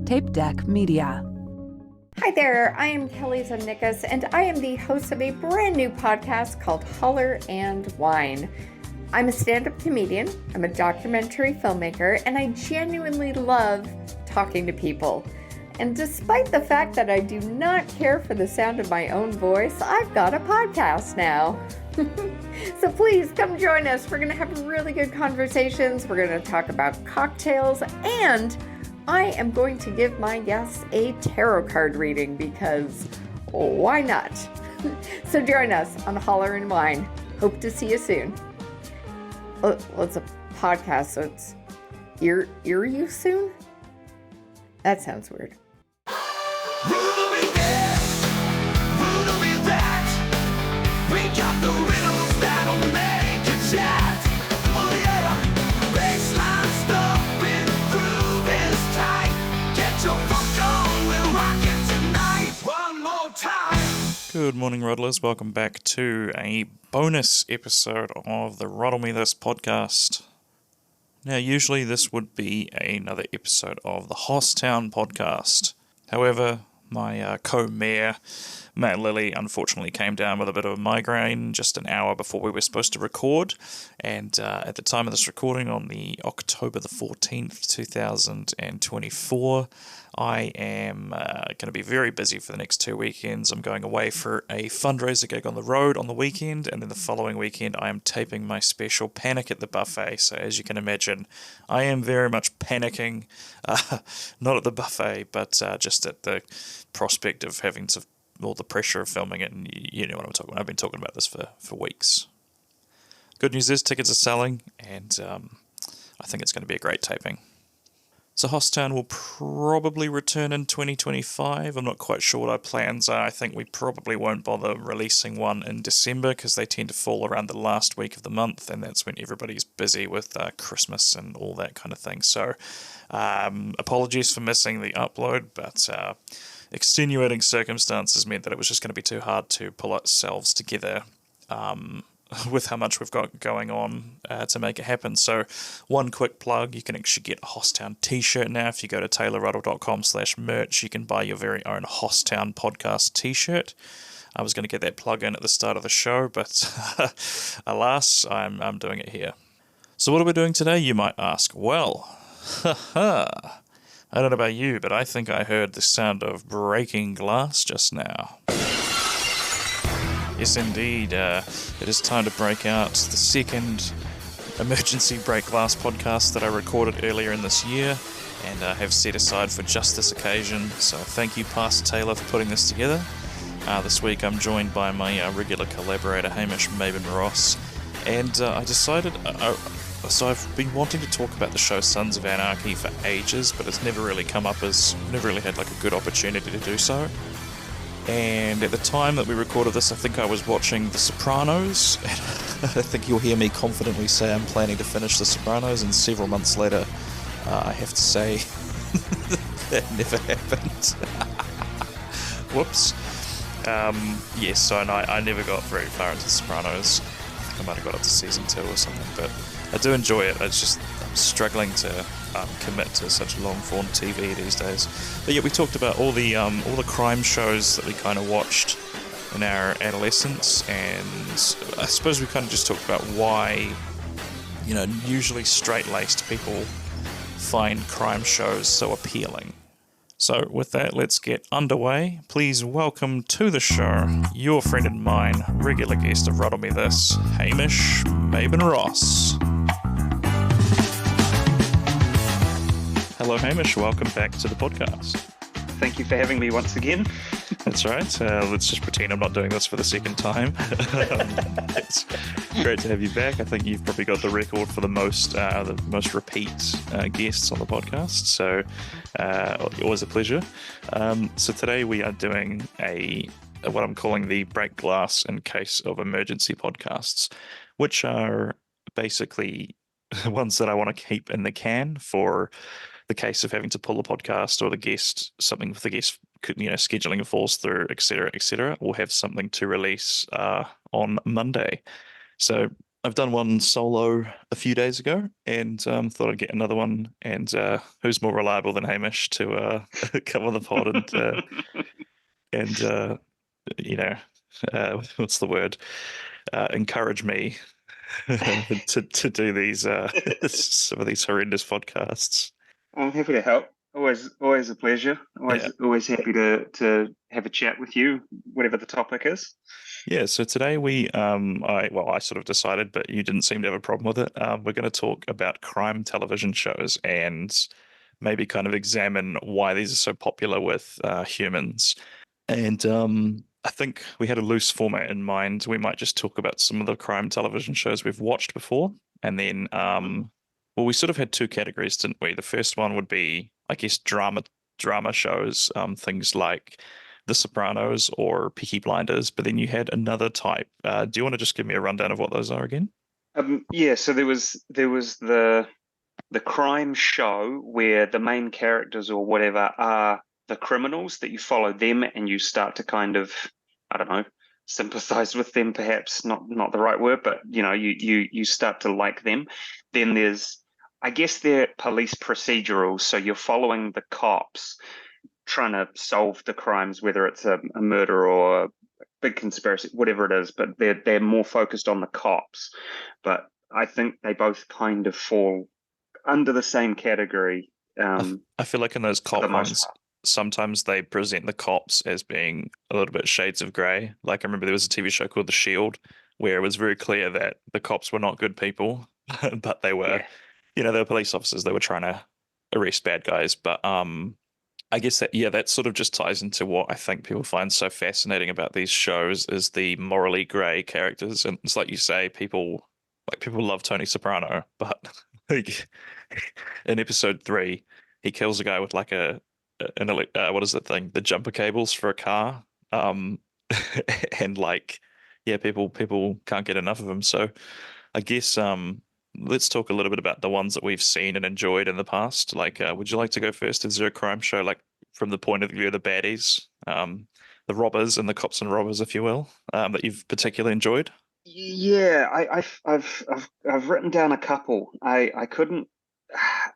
Tape Deck Media. Hi there, I am Kelly Zemnikas, and I am the host of a brand new podcast called Holler and Wine. I'm a stand-up comedian, I'm a documentary filmmaker, and I genuinely love talking to people. And despite the fact that I do not care for the sound of my own voice, I've got a podcast now. So please come join us. We're going to have really good conversations. We're going to talk about cocktails, and I am going to give my guests a tarot card reading because why not? So join us on Holler and Wine. Hope to see you soon. Well, it's a podcast, so it's hear you soon? That sounds weird. Ruddle me this, ruddle me that. We got the riddles that'll make you chat. Oh yeah, baseline stuff with groove is tight. Get your funk on, we're rocking tonight. One more time. Good morning, Ruddlers. Welcome back to a bonus episode of the Ruddle Me This podcast. Now, usually this would be another episode of the Hosstown podcast. However, my co-mayor, Matt Lilly, unfortunately came down with a bit of a migraine just an hour before we were supposed to record. And at the time of this recording, on the October the 14th, 2024, I am going to be very busy for the next 2 weekends. I'm going away for a fundraiser gig on the road on the weekend, and then the following weekend I am taping my special Panic at the Buffet. So as you can imagine, I am very much panicking, not at the buffet, but just at the prospect of having to, all the pressure of filming it, and you know what I'm talking about. I've been talking about this for weeks. Good news is tickets are selling, and I think it's going to be a great taping. So Hosstown will probably return in 2025. I'm not quite sure what our plans are. I think we probably won't bother releasing one in December because they tend to fall around the last week of the month, and that's when everybody's busy with Christmas and all that kind of thing. So apologies for missing the upload, but extenuating circumstances meant that it was just going to be too hard to pull ourselves together with how much we've got going on to make it happen. So one quick plug, you can actually get a Hosstown t-shirt now. If you go to taylorruddle.com/merch, you can buy your very own Hosstown podcast t-shirt. I was going to get that plug in at the start of the show, but alas, I'm doing it here. So what are we doing today, you might ask? Well, I don't know about you, but I think I heard the sound of breaking glass just now. Yes, indeed. It is time to break out the second emergency break glass podcast that I recorded earlier in this year and have set aside for just this occasion. So thank you, Pastor Taylor, for putting this together. This week I'm joined by my regular collaborator, Hamish Mabon-Ross, and I decided... So I've been wanting to talk about the show Sons of Anarchy for ages, but it's never really come up never really had like a good opportunity to do so. And at the time that we recorded this, I think I was watching The Sopranos, and I think you'll hear me confidently say I'm planning to finish The Sopranos, and several months later, I have to say, that never happened. Whoops. Yes, so I never got very far into The Sopranos. I think I might have got up to season 2 or something, but I do enjoy it. I'm struggling to commit to such long-form TV these days. But yeah, we talked about all the crime shows that we kind of watched in our adolescence, and I suppose we kind of just talked about why, usually straight-laced people find crime shows so appealing. So with that, let's get underway. Please welcome to the show your friend and mine, regular guest of Ruddle Me This, Hamish Mabon-Ross. Hello, Hamish. Welcome back to the podcast. Thank you for having me once again. That's right. Let's just pretend I'm not doing this for the second time. It's great to have you back. I think you've probably got the record for the most repeat guests on the podcast. So always a pleasure. So today we are doing what I'm calling the break glass in case of emergency podcasts, which are basically ones that I want to keep in the can for the case of having to pull a podcast or something with the guest, scheduling falls through, etc., etc. We'll have something to release on Monday. So I've done one solo a few days ago, and thought I'd get another one. And who's more reliable than Hamish to come on the pod and you know, what's the word? Encourage me to do these some of these horrendous podcasts. I'm happy to help. Always a pleasure. Yeah. Always happy to have a chat with you, whatever the topic is. Yeah, so today I sort of decided, but you didn't seem to have a problem with it. We're going to talk about crime television shows and maybe kind of examine why these are so popular with humans. And I think we had a loose format in mind. We might just talk about some of the crime television shows we've watched before, and then well, we sort of had two categories, didn't we? The first one would be, I guess, drama shows, things like The Sopranos or Peaky Blinders. But then you had another type. Do you want to just give me a rundown of what those are again? Yeah, so there was the crime show where the main characters or whatever are the criminals, that you follow them and you start to kind of, I don't know, sympathize with them, perhaps not the right word, but you start to like them. Then there's, I guess, they're police procedurals, so you're following the cops trying to solve the crimes, whether it's a murder or a big conspiracy, whatever it is, but they're more focused on the cops. But I think they both kind of fall under the same category. I feel like in those For the cop most ones, part. sometimes they present the cops as being a little bit shades of grey. Like I remember there was a TV show called The Shield, where it was very clear that the cops were not good people, but they were, Yeah. they were police officers. They were trying to arrest bad guys. But I guess that yeah, that sort of just ties into what I think people find so fascinating about these shows is the morally grey characters. And it's like you say, people love Tony Soprano, but like in episode 3, he kills a guy with like what is that thing? The jumper cables for a car. Um, and like yeah, people can't get enough of him. So I guess let's talk a little bit about the ones that we've seen and enjoyed in the past. Like, would you like to go first? Is there a crime show like from the point of view of the baddies, the robbers and the cops and robbers, if you will, that you've particularly enjoyed? Yeah, I've written down a couple. I couldn't.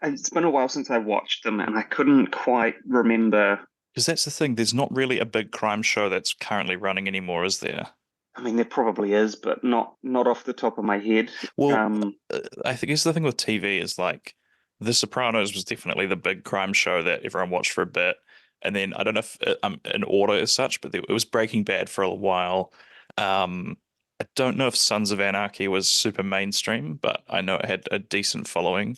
It's been a while since I watched them, and I couldn't quite remember. Because that's the thing. There's not really a big crime show that's currently running anymore, is there? I mean, there probably is, but not off the top of my head. Well, Um, I think it's the thing with TV is like The Sopranos was definitely the big crime show that everyone watched for a bit, and then I don't know if in order as such, but it was Breaking Bad for a while. I don't know if Sons of Anarchy was super mainstream, but I know it had a decent following.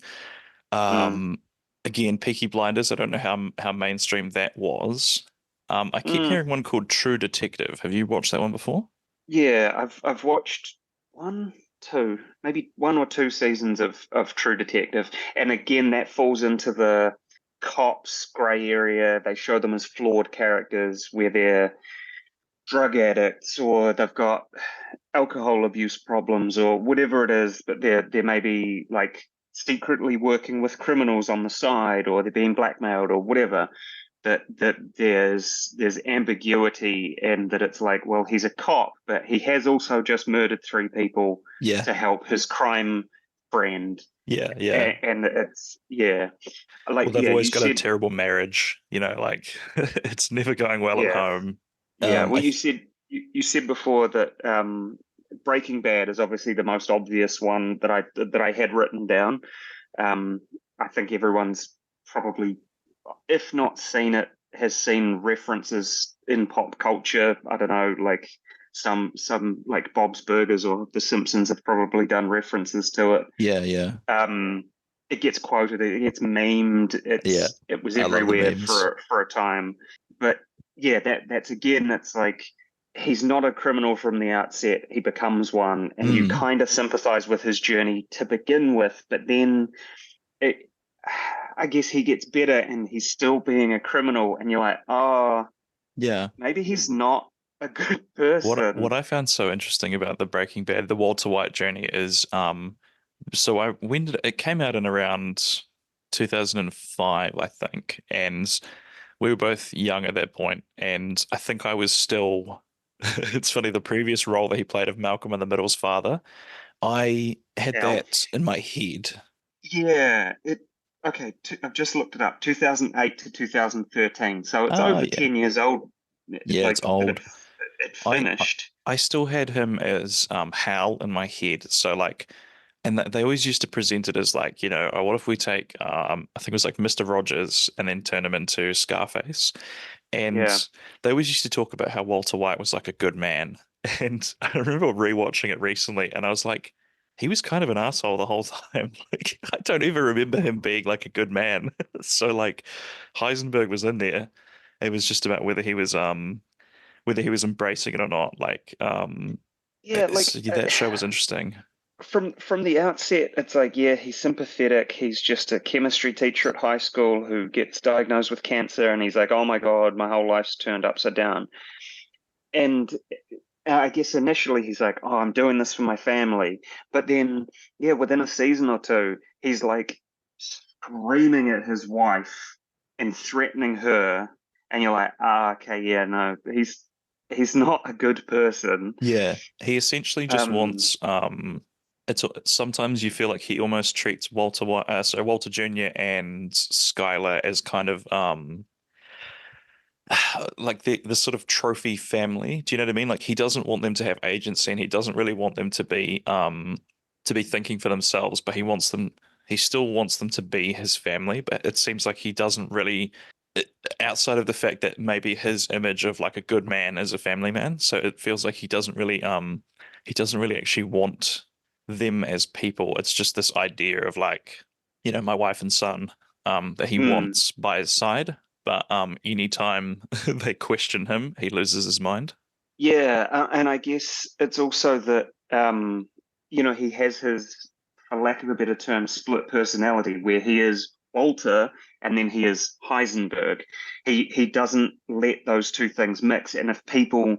mm, Um, Again, Peaky Blinders, I don't know how mainstream that was. I keep mm, hearing one called True Detective. Have you watched that one before? yeah, I've watched maybe one or two seasons of True Detective, and again, that falls into the cops grey area. They show them as flawed characters, where they're drug addicts or they've got alcohol abuse problems or whatever it is, but they're maybe like secretly working with criminals on the side, or they're being blackmailed or whatever. That there's ambiguity, and that it's like, well, he's a cop, but he has also just murdered 3 people Yeah. to help his crime friend. Yeah, yeah. And it's, yeah, Well, like, they've yeah, always you got a said, terrible marriage, like it's never going well at yeah. home. Yeah, well, I you said before that Breaking Bad is obviously the most obvious one that I had written down. I think everyone's probably, if not seen it, has seen references in pop culture. I don't know, like some like Bob's Burgers or The Simpsons have probably done references to it. Yeah, yeah, Um, it gets quoted, it gets memed. yeah. It was I love the everywhere memes. for a time. But yeah, that's again, it's like he's not a criminal from the outset. He becomes one, and you Mm, kind of sympathize with his journey to begin with. But then it, I guess he gets better, and he's still being a criminal, and you're like, oh, yeah. maybe he's not a good What person. I found so interesting about the Breaking Bad, the Walter White journey is so I when did it came out in around 2005, I think, and we were both young at that point, and I think I was still it's funny, the previous role that he played of Malcolm in the Middle's father. I had Now, that in my head. yeah, okay, I've just looked it up, 2008 to 2013. So it's Ah, over yeah. 10 years old, Yeah, it's like that old. it I finished. I still had him as Hal in my head. So like, and they always used to present it as like, oh, what if we take I think it was like Mr. Rogers and then turn him into Scarface. And Yeah. they always used to talk about how Walter White was like a good man. And I remember rewatching it recently, and I was like, he was kind of an asshole the whole time. Like, I don't even remember him being like a good man. So like, Heisenberg was in there. It was just about whether he was embracing it or not. Like, Yeah, yeah, that show was interesting. from the outset, it's like, yeah, he's sympathetic. He's just a chemistry teacher at high school who gets diagnosed with cancer, and he's like, oh my God, my whole life's turned upside down. And I guess initially he's like, oh, I'm doing this for my family. But then, yeah, within a season or two, he's like screaming at his wife and threatening her. And you're like, ah, okay, yeah, no, he's not a good person. Yeah, he essentially just Um, wants it's sometimes you feel like he almost treats Walter Jr. and Skylar as kind of like the sort of trophy family. Do you know what I mean? Like he doesn't want them to have agency, and he doesn't really want them to be thinking for themselves, but he still wants them to be his family, but it seems like he doesn't really outside of the fact that maybe his image of like a good man is a family man, so it feels like he doesn't really actually want them as people. It's just this idea of like, my wife and son that he hmm. wants by his side. But anytime they question him, he loses his mind. Yeah, and I guess it's also that he has his, for lack of a better term, split personality, where he is Walter and then he is Heisenberg. He doesn't let those two things mix, and if people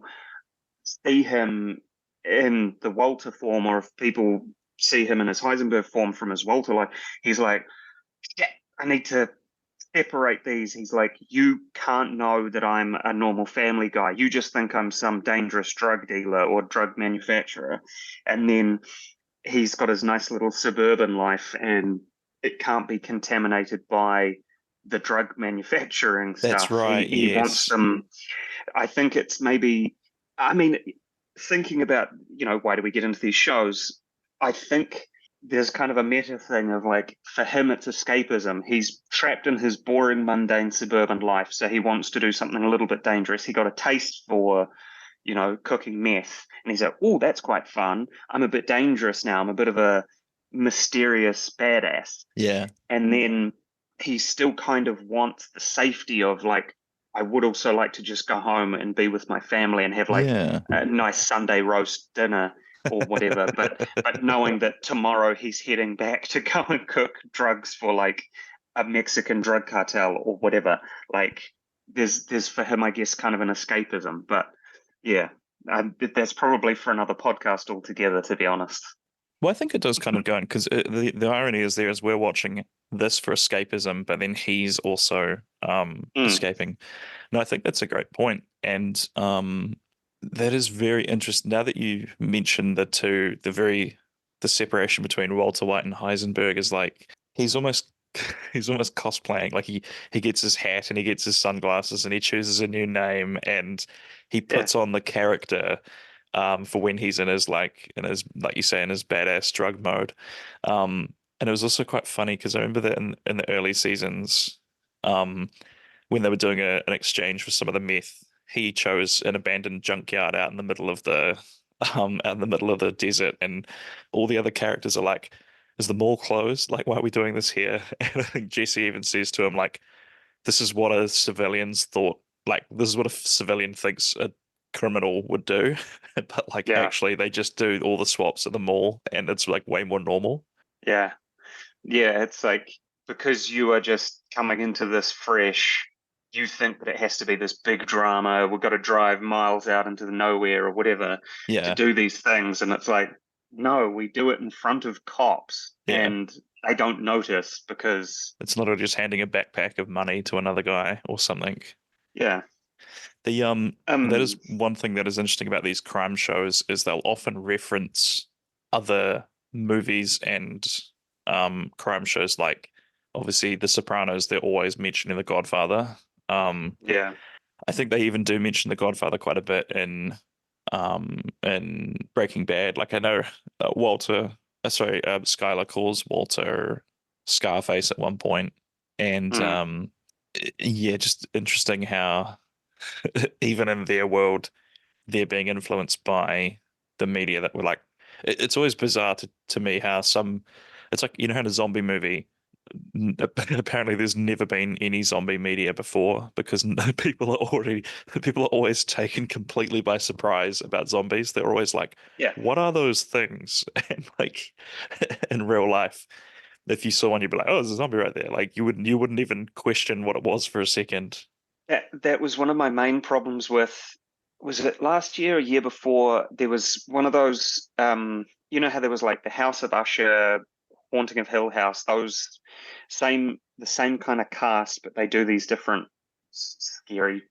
see him in the Walter form, or if people see him in his Heisenberg form from his Walter life, he's like, yeah, I need to separate these. He's like, you can't know that I'm a normal family guy. You just think I'm some dangerous drug dealer or drug manufacturer. And then he's got his nice little suburban life, and it can't be contaminated by the drug manufacturing That's stuff. He right. he wants Yes. them. I think it's maybe. I mean, thinking about why do we get into these shows? I think there's kind of a meta thing of like, for him it's escapism. He's trapped in his boring, mundane suburban life, so he wants to do something a little bit dangerous. He got a taste for cooking meth, and he's like, oh, that's quite fun. I'm a bit dangerous now. I'm a bit of a mysterious badass. Yeah. And then he still kind of wants the safety of like, I would also like to just go home and be with my family and have like Yeah. a nice Sunday roast dinner or whatever. But knowing that tomorrow he's heading back to go and cook drugs for like a Mexican drug cartel or whatever, like there's for him, I guess, kind of an escapism. But yeah, that's probably for another podcast altogether, to be honest. Well, I think it does kind of go in because the irony is there is we're watching this for escapism, but then he's also Mm, escaping. No, I think that's a great point, and that is very interesting. Now that you mentioned the separation between Walter White and Heisenberg is like he's almost he's almost cosplaying. Like he gets his hat and he gets his sunglasses and he chooses a new name and he yeah, puts on the character for when he's in his like you say in his badass drug mode. And it was also quite funny because I remember that in the early seasons, um, when they were doing an exchange for some of the meth, he chose an abandoned junkyard out in the middle of the out in the middle of the desert, and all the other characters are like, "Is the mall closed? Like, why are we doing this here?" And I think Jesse even says to him like, "This is what a civilian's thought. Like, this is what a civilian thinks a criminal would do, but like yeah, actually they just do all the swaps at the mall, and it's like way more normal." yeah. Yeah, it's like, because you are just coming into this fresh, you think that it has to be this big drama. We've got to drive miles out into the nowhere or whatever to Yeah, do these things. And it's like, no, we do it in front of cops yeah. and they don't notice because, It's not just handing a backpack of money to another guy or something. yeah. The that is Um, one thing that is interesting about these crime shows is they'll often reference other movies and crime shows, like obviously The Sopranos, they're always mentioning The Godfather. Yeah. I think they even do mention The Godfather quite a bit in Breaking Bad. Like I know Skylar calls Walter Scarface at one point, and Mm. yeah, just interesting how even in their world they're being influenced by the media that were like. It's always bizarre to me how it's like, how in a zombie movie apparently there's never been any zombie media before because people are always taken completely by surprise about zombies. They're always like, Yeah. what are those things? And like in real life, if you saw one, you'd be like, oh, there's a zombie right there. Like you wouldn't even question what it was for a second. That was one of my main problems with, was it last year or a year before? There was one of those, how there was like the House of Usher, Haunting of Hill House, the same kind of cast, but they do these different scary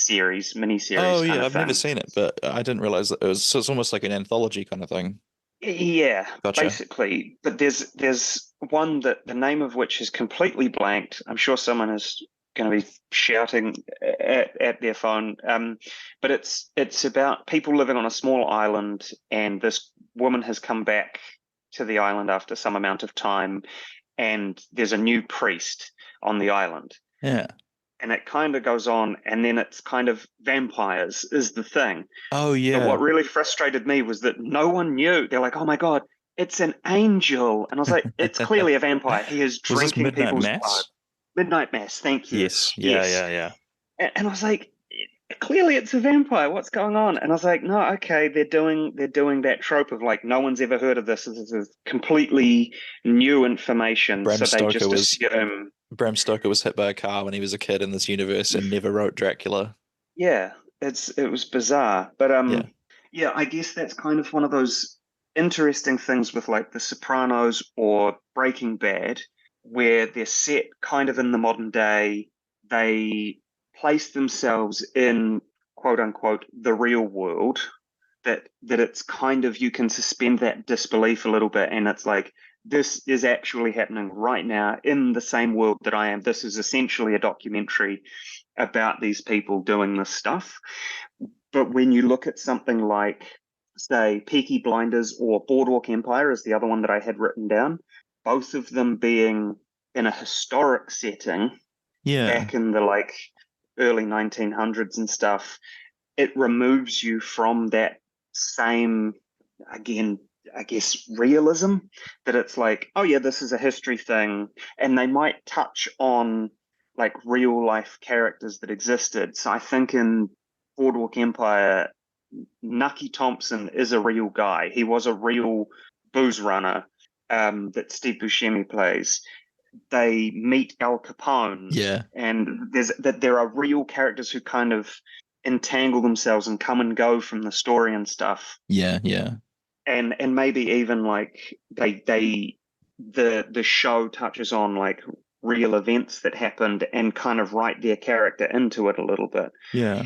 Oh mini-series kind yeah, of I've never thing. seen it, but I didn't realize that it was. So it's almost like an anthology kind of thing. Yeah, Gotcha. basically. But there's one that the name of which is completely blanked. I'm sure someone is going to be shouting at their phone. But it's about people living on a small island, and this woman has come back to the island after some amount of time, and there's a new priest on the island. Yeah. And it kind of goes on, and then it's kind of vampires is the thing. Oh But what yeah. really frustrated me was that no one knew. They're like, "Oh my God, it's an angel." And I was like, "It's clearly a vampire. He is Was this drinking Midnight people's blood." Mass? Midnight Mass, thank you. Yes. Yeah, Yes. yeah, yeah. And I was like, clearly it's a vampire. What's going on? And I was like, no, okay, they're doing that trope of like no one's ever heard of this. This is completely new information. Bram So they Stoker just was assume, Bram Stoker was hit by a car when he was a kid in this universe and never wrote Dracula. yeah, it was bizarre. But Yeah. yeah, I guess that's kind of one of those interesting things with like The Sopranos or Breaking Bad, where they're set kind of in the modern day. They place themselves in quote unquote the real world. That it's kind of, you can suspend that disbelief a little bit, and it's like this is actually happening right now in the same world that I am. This is essentially a documentary about these people doing this stuff. But when you look at something like, say, Peaky Blinders or Boardwalk Empire is the other one that I had written down, both of them being in a historic setting Yeah. back in the like early 1900s and stuff, it removes you from that same, again, I guess, realism, that it's like, oh yeah, this is a history thing. And they might touch on like real life characters that existed. So I think in Boardwalk Empire, Nucky Thompson is a real guy. He was a real booze runner, that Steve Buscemi plays. They meet Al Capone, Yeah. and there are real characters who kind of entangle themselves and come and go from the story and stuff. Yeah. Yeah. And maybe even like the show touches on like real events that happened and kind of write their character into it a little bit. Yeah.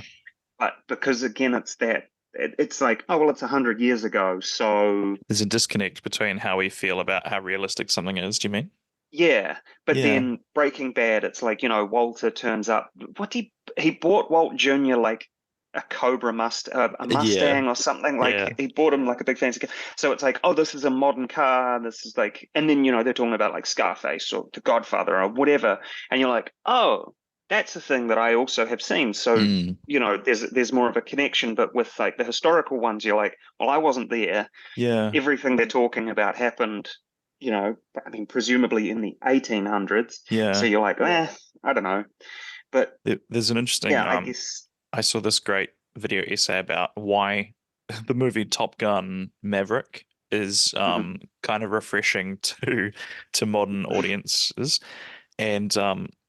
But because again, it's like, oh well, it's 100 years ago, so There's a disconnect between how we feel about how realistic something is, do you mean? yeah. But Yeah. then Breaking Bad, it's like, Walter turns up. He bought Walt Jr. like a a Yeah. Mustang or something. Yeah. Like he bought him like a big fancy car. So it's like, oh, this is a modern car. This is like, and then they're talking about like Scarface or The Godfather or whatever, and you're like, oh, that's a thing that I also have seen. So Mm. there's more of a connection. But with like the historical ones, you're like, well, I wasn't there. Yeah. Everything they're talking about happened, I mean, presumably in the 1800s. So Yeah. you're like, I don't know. But There's an interesting yeah, I guess. I saw this great video essay about why the movie Top Gun Maverick is Mhm. kind of refreshing to modern audiences. And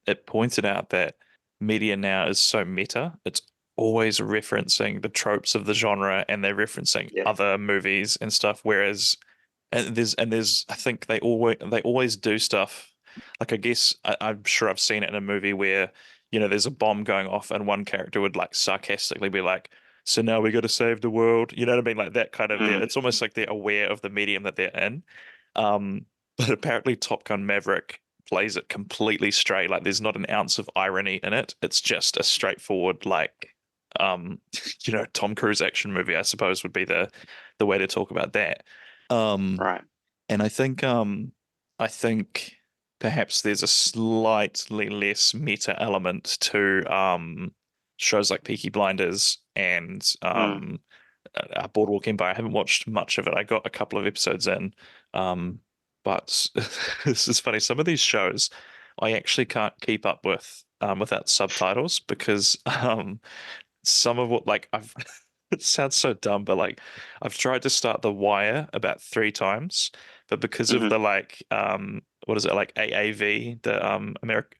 it pointed out that media now is so meta. It's always referencing the tropes of the genre and they're referencing Yeah. other movies and stuff. Whereas there's I think they always do stuff. Like I guess I'm sure I've seen it in a movie where there's a bomb going off and one character would like sarcastically be like, so now we got to save the world. You know what I mean? Like that kind of. Mm. It's almost like they're aware of the medium that they're in. But apparently, Top Gun Maverick plays it completely straight. Like there's not an ounce of irony in it. It's just a straightforward, like, um, Tom Cruise action movie, I suppose, would be the way to talk about that. Um, Right. and I think perhaps there's a slightly less meta element to shows like Peaky Blinders and Mm. Boardwalk Empire. I haven't watched much of it. I got a couple of episodes in, um, but this is funny. Some of these shows I actually can't keep up with without subtitles because some of what like I've it sounds so dumb, but like I've tried to start The Wire about 3 times, but because of Hmm. the like what is it like AAV, the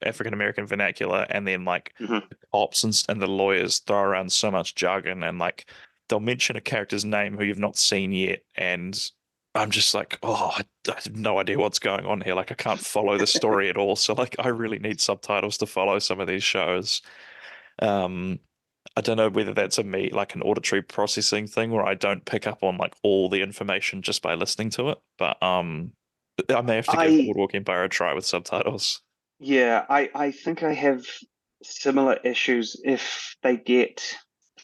African American vernacular, and then like Hmm. the cops and the lawyers throw around so much jargon, and like they'll mention a character's name who you've not seen yet, and I'm just like, oh, I have no idea what's going on here. Like I can't follow the story at all. So like I really need subtitles to follow some of these shows. Um, I don't know whether that's like an auditory processing thing where I don't pick up on like all the information just by listening to it. But I may have to give I Boardwalk Empire a try with subtitles. Yeah, I think I have similar issues if they get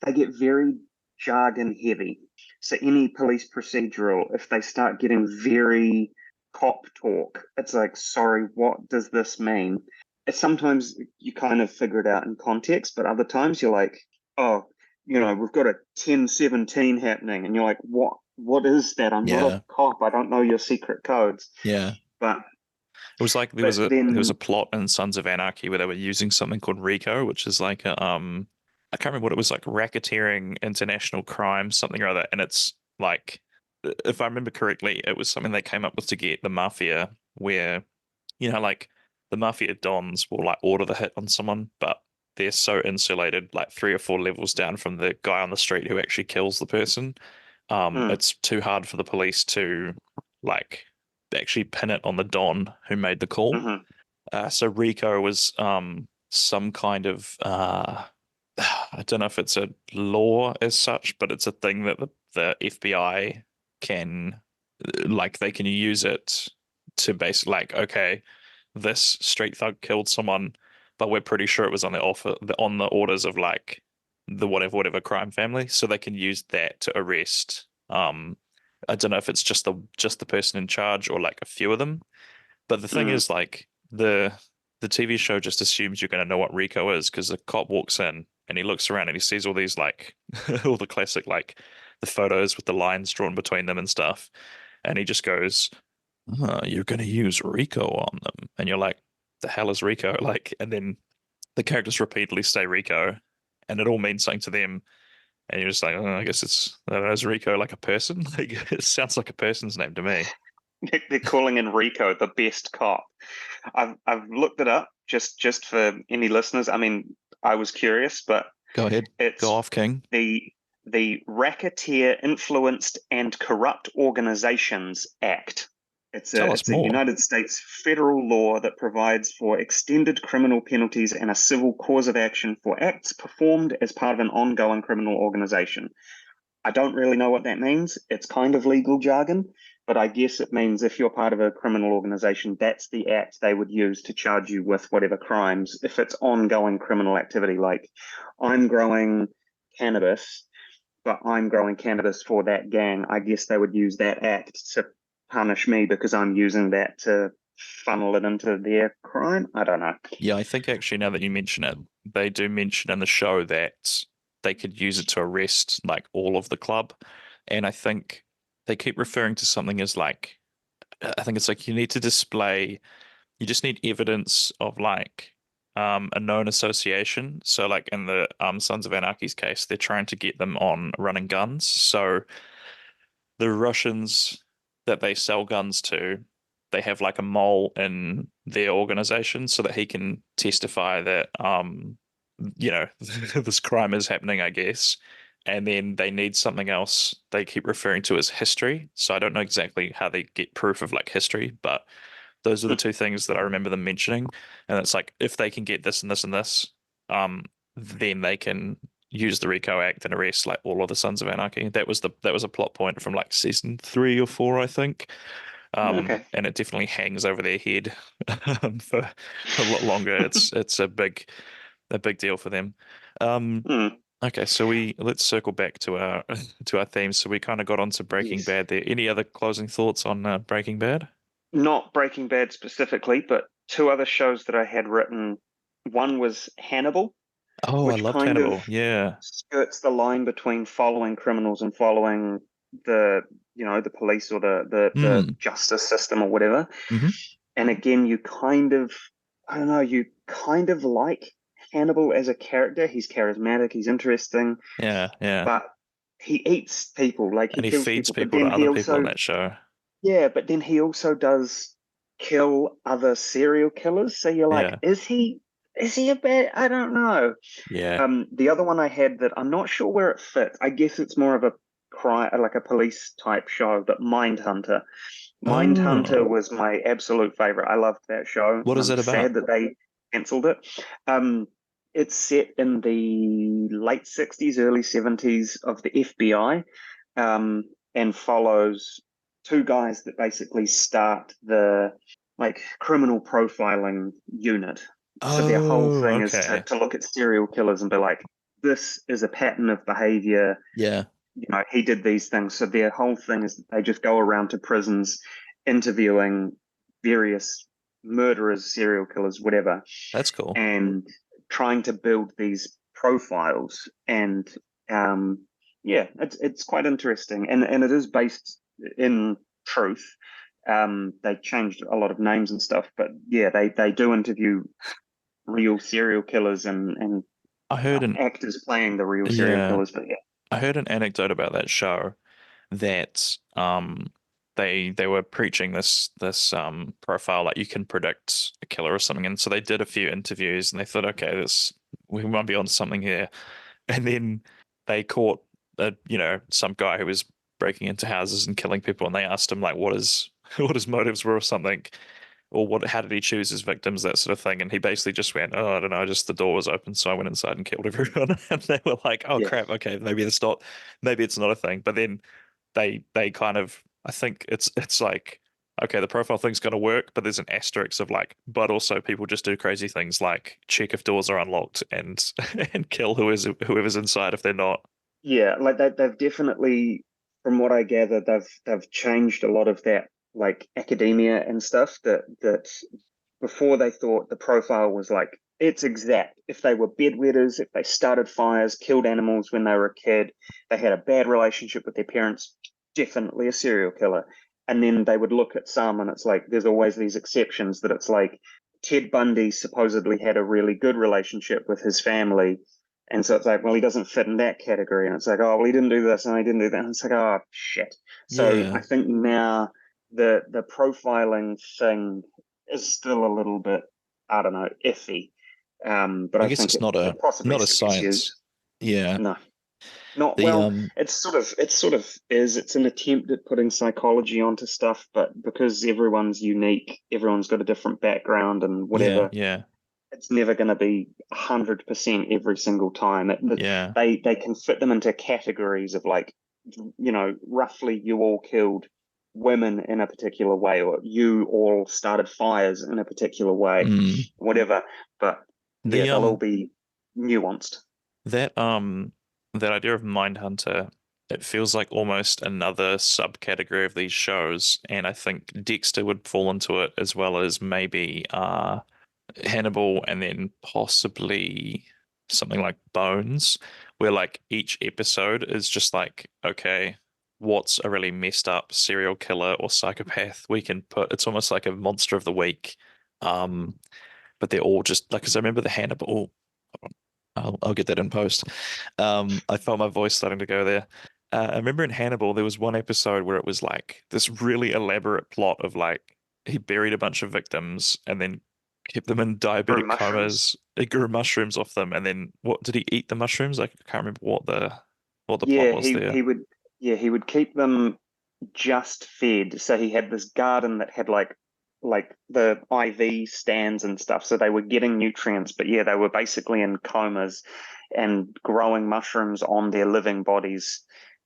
very jargon heavy. So any police procedural, if they start getting very cop talk, it's like, sorry, what does this mean? It's sometimes you kind of figure it out in context, but other times you're like, oh, we've got a 1017 happening, and you're like, what is that? I'm not a Yeah, cop. I don't know your secret codes. yeah. But It was like but there was a then plot in Sons of Anarchy where they were using something called RICO, which is like a I can't remember what it was, like racketeering international crime, something or other. And it's like if I remember correctly, it was something they came up with to get the mafia where, like the mafia dons will like order the hit on someone, but they're so insulated, like 3 or 4 levels down from the guy on the street who actually kills the person. mm, It's too hard for the police to like actually pin it on the Don who made the call. mhm, So Rico was some kind of I don't know if it's a law as such, but it's a thing that the FBI can like they can use it to basically like, okay, this street thug killed someone, but we're pretty sure it was on the on the orders of like the whatever crime family, so they can use that to arrest. I don't know if it's just the person in charge or like a few of them. But the thing mm, is, like the TV show just assumes you're going to know what Rico is because the cop walks in and he looks around and he sees all these like all the classic like the photos with the lines drawn between them and stuff, and he just goes, "You're going to use Rico on them," and you're like, "The hell is Rico?" Like, and then the characters repeatedly say Rico, and it all means something to them. And you're just like, oh, I guess I don't know, is Rico like a person? Like, it sounds like a person's name to me. they're calling Enrico the best cop. I've looked it up just for any listeners. I mean, I was curious, but Go ahead, go it's off, King. the the Racketeer Influenced and Corrupt Organizations Act. Tell us It's a more. United States federal law that provides for extended criminal penalties and a civil cause of action for acts performed as part of an ongoing criminal organization. I don't really know what that means. It's kind of legal jargon, but I guess it means if you're part of a criminal organization, that's the act they would use to charge you with whatever crimes. If it's ongoing criminal activity, like I'm growing cannabis, but I'm growing cannabis for that gang, I guess they would use that act to punish me because I'm using that to funnel it into their crime. I don't know. Yeah, I think actually now that you mention it, they do mention in the show that they could use it to arrest like all of the club. And I think they keep referring to something as like, I think it's like you need to display, you just need evidence of like a known association. So like in the Sons of Anarchy's case, they're trying to get them on running guns. So the Russians that they sell guns to, they have like a mole in their organization so that he can testify that this crime is happening, I guess. And then they need something else they keep referring to as history. So I don't know exactly how they get proof of like history, but those are the two things that I remember them mentioning. And it's like if they can get this and this and this, then they can use the RICO Act and arrest like all of the Sons of Anarchy. That was a plot point from like season 3 or 4, I think. Okay. And it definitely hangs over their head for a lot longer. It's a big deal for them. Um, Hmm. okay, so let's circle back to our to our themes. So we kind of got onto Breaking Yes. Bad there. Any other closing thoughts on Breaking Bad? Not Breaking Bad specifically, but two other shows that I had written. One was Hannibal, Oh, I which loved kind of Hannibal. Yeah. skirts the line between following criminals and following the the police or the Mm. justice system or whatever. Hmm. And again, you kind of, I don't know, you kind of like Hannibal as a character. He's charismatic, he's interesting, Yeah, yeah. but he eats people, like he And he kills feeds people. But people to then he other people on also, that show. yeah, but then he also does kill other serial killers. So you're like, Yeah, is he a bad? I don't know. yeah. The other one I had that I'm not sure where it fits. I guess it's more of a crime, like a police type show, but Mindhunter. Mindhunter Oh, was my absolute favorite. I loved that show, what and is I'm it about? sad that they cancelled it. Um, it's set in the late 60s, early 70s of the FBI, and follows two guys that basically start the like criminal profiling unit. So their whole Oh, thing is to, okay. to look at serial killers and be like, this is a pattern of behavior. Yeah, He did these things. So their whole thing is that they just go around to prisons interviewing various murderers, serial killers, whatever, that's cool. and trying to build these profiles. And yeah, it's quite interesting, and it is based in truth. They changed a lot of names and stuff, but yeah, they do interview real serial killers and I heard an actors playing the real serial yeah, killers. But yeah, I heard an anecdote about that show that they were preaching this profile like you can predict a killer or something, and so they did a few interviews and they thought, okay, this we might be on something here, and then they caught some guy who was breaking into houses and killing people, and they asked him like what his motives were or something, or how did he choose his victims, that sort of thing. And he basically just went, oh, I don't know, just the door was open, so I went inside and killed everyone. And they were like, oh yeah, crap, okay, maybe it's not a thing. But then they kind of, I think it's like, okay, the profile thing's gonna work, but there's an asterisk of like, but also people just do crazy things like check if doors are unlocked and and kill whoever's inside if they're not. yeah. Like they've definitely, from what I gather, they've changed a lot of that, like academia and stuff. That before they thought the profile was like it's exact. If they were bedwetters, if they started fires, killed animals when they were a kid, they had a bad relationship with their parents, definitely a serial killer. And then they would look at some, and it's like there's always these exceptions that it's like Ted Bundy supposedly had a really good relationship with his family. And so it's like, well, he doesn't fit in that category. And it's like, oh, well, he didn't do this and he didn't do that. And it's like, oh, shit. So I Yeah, think now the profiling thing is still a little bit, I don't know, iffy. But I I guess think it's it possibly not a should be used. science. Yeah, No, not the well. It sort of is. It's an attempt at putting psychology onto stuff, but because everyone's unique, everyone's got a different background and yeah, whatever. yeah, It's never going to be 100% every single time. yeah. They can fit them into categories of like, roughly you all killed women in a particular way, or you all started fires in a particular way, Mm. whatever. But yeah, The they'll all be nuanced. that that idea of Mindhunter, it feels like almost another subcategory of these shows, and I think Dexter would fall into it as well as maybe Hannibal, and then possibly something like Bones, where like each episode is just like, okay, what's a really messed up serial killer or psychopath we can put? It's almost like a monster of the week. Um, but they're all just like, because I remember the Hannibal. I'll get that in post. I felt my voice starting to go there. I remember in Hannibal, there was one episode where it was like this really elaborate plot of like he buried a bunch of victims and then kept them in Or diabetic mushrooms. comas. He grew mushrooms off them, and then what did he eat the mushrooms? I can't remember what the plot Yeah, was there. he would keep them just fed. So he had this garden that had like like the IV stands and stuff, so they were getting nutrients, but yeah, they were basically in comas and growing mushrooms on their living bodies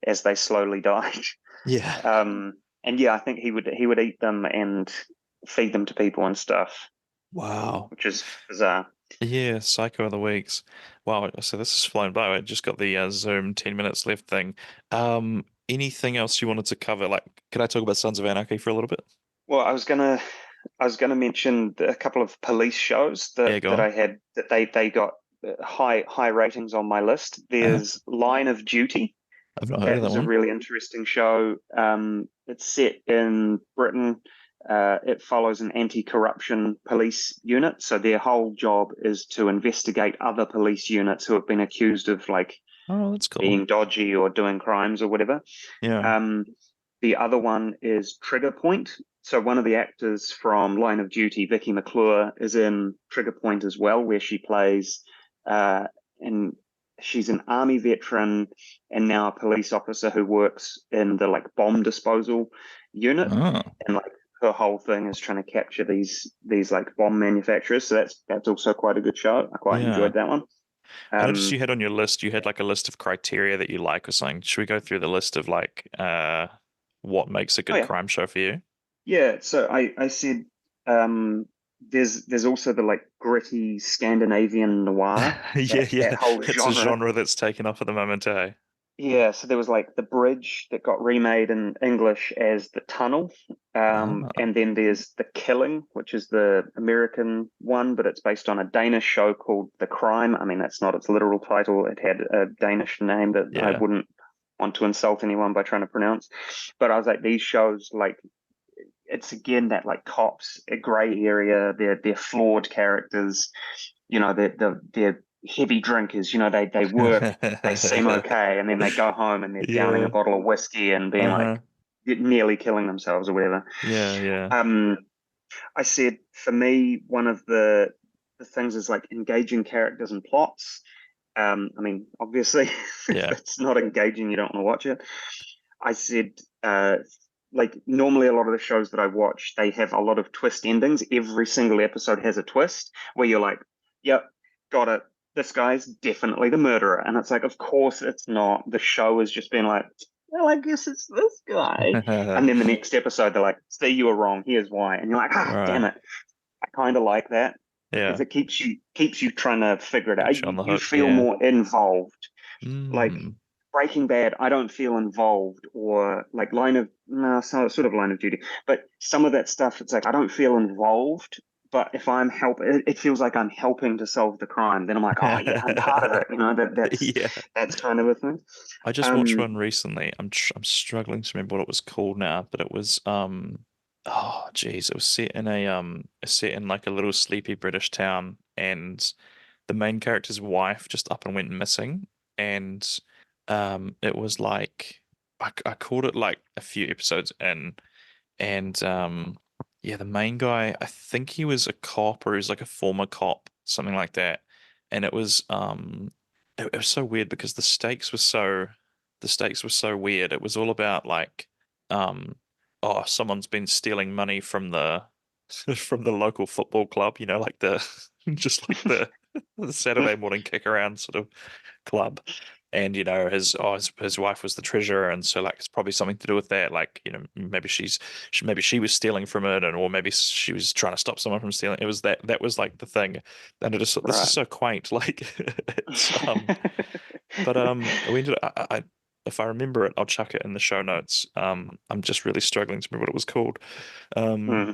as they slowly died. Yeah. And yeah, I think he would eat them and feed them to people and stuff, Wow. which is bizarre. Yeah, Psycho of the Weeks. Wow, so this has flown by. I just got the Zoom 10 minutes left thing. Anything else you wanted to cover? Like, could I talk about Sons of Anarchy for a little bit? Well, I was gonna mention a couple of police shows Yeah, go that on. I had that they got high ratings on my list. Uh-huh. There's Line of Duty. I've not heard of That that was a one. really interesting show. It's set in Britain. It follows an anti-corruption police unit. So their whole job is to investigate other police units who have been accused of like Oh, that's cool. being dodgy or doing crimes or whatever. Yeah. Um, the other one is Trigger Point. So one of the actors from Line of Duty, Vicky McClure, is in Trigger Point as well, where she plays, and she's an army veteran and now a police officer who works in the like bomb disposal unit, Oh, and like her whole thing is trying to capture these like bomb manufacturers. So that's also quite a good show. I quite yeah. enjoyed that one. I noticed Um, you had on your list, you had like a list of criteria that you like or something. Should we go through the list of like what makes a oh good yeah, crime show for you? yeah. So I said there's also the like gritty Scandinavian noir, Yeah, that yeah. whole It's a genre. genre that's taken off at the moment, eh? Yeah, so there was like The Bridge that got remade in English as The Tunnel. Ah, And then there's The Killing, which is the American one, but it's based on a Danish show called The Crime. I mean, that's not its literal title. It had a Danish name that I yeah. wouldn't want to insult anyone by trying to pronounce. But I was like, these shows, like, it's again that like cops, a gray area. They're flawed characters. You know, they're heavy drinkers. You know, they work, they seem okay, and then they go home and they're downing a Yeah. bottle of whiskey and being like Uh-huh. nearly killing themselves or whatever. Yeah, yeah. Um, I said for me, one of the things is like engaging characters and plots. I mean, obviously, if Yeah. it's not engaging, you don't want to watch it. I said, like normally a lot of the shows that I watch, they have a lot of twist endings. Every single episode has a twist where you're like, yep, got it. This guy's definitely the murderer. And it's like, of course it's not. The show has just been like, well, I guess it's this guy. And then the next episode, they're like, see, you were wrong. Here's why. And you're like, ah, damn Right. it. I kind of like that because Yeah. it keeps you trying to figure it Keeps out. you on the You hook. feel Yeah. more involved. Like Mm. Breaking Bad, I don't feel involved, or like sort of Line of Duty, but some of that stuff, it's like I don't feel involved. But if I'm it feels like I'm helping to solve the crime. Then I'm like, oh yeah, I'm part of it. You know Yeah. that's kind of a thing. I just watched Um, one recently. I'm struggling to remember what it was called now, but it was oh geez, it was set in like a little sleepy British town, and the main character's wife just up and went missing, and it was like I called it like a few episodes in, and yeah, the main guy, I think he was a cop or he was like a former cop, something like that. And it was so weird because the stakes were so weird. It was all about like um oh, someone's been stealing money from the from the local football club, you know, like the just like the Saturday morning kick around sort of club. And you know his wife was the treasurer, and so like it's probably something to do with that. Like you know maybe she was stealing from it, and or maybe she was trying to stop someone from stealing. It was that was like the thing, and it just this is right. so quaint. Like it's but we ended if I remember it, I'll chuck it in the show notes. I'm just really struggling to remember what it was called. Um, Hmm.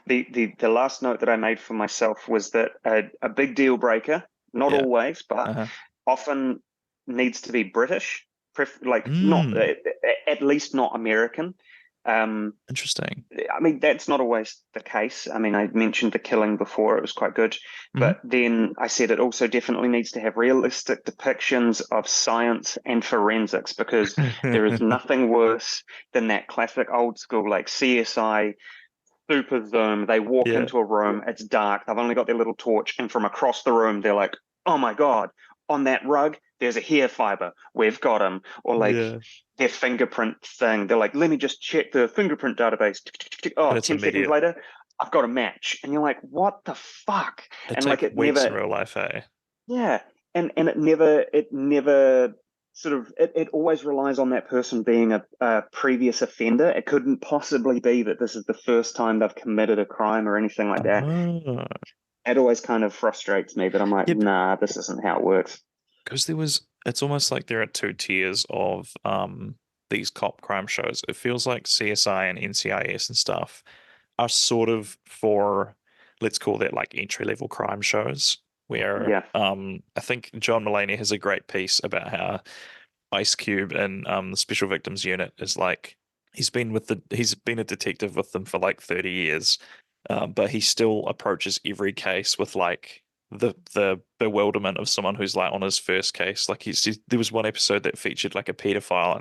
The last note that I made for myself was that a big deal breaker, not yeah. always, but Uh-huh. often needs to be British, like not Mm, at least not American. Um, interesting. I mean, that's not always the case. I mean, I mentioned The Killing before, it was quite good. Hmm. But then I said it also definitely needs to have realistic depictions of science and forensics because there is nothing worse than that classic old school, like CSI super zoom. They walk Yeah. into a room, it's dark, they've only got their little torch, and from across the room, they're like, oh my God, on that rug, there's a hair fiber. We've got him. Or like Yeah. their fingerprint thing. They're like, let me just check the fingerprint database. Oh, And it's 10 seconds immediate. later, I've got a match. And you're like, what the fuck? It And like take it weeks in never, real life, eh? yeah. And it never sort of, it always relies on that person being a previous offender. It couldn't possibly be that this is the first time they've committed a crime or anything like that. Oh. It always kind of frustrates me, but I'm like, Yeah, nah, this isn't how it works. because it's almost like there are two tiers of these cop crime shows. It feels like CSI and NCIS and stuff are sort of for, let's call that like entry level crime shows, where Yeah. I think John Mulaney has a great piece about how Ice Cube and the Special Victims Unit is like he's been a detective with them for like 30 years, but he still approaches every case with like the bewilderment of someone who's like on his first case. Like there was one episode that featured like a pedophile,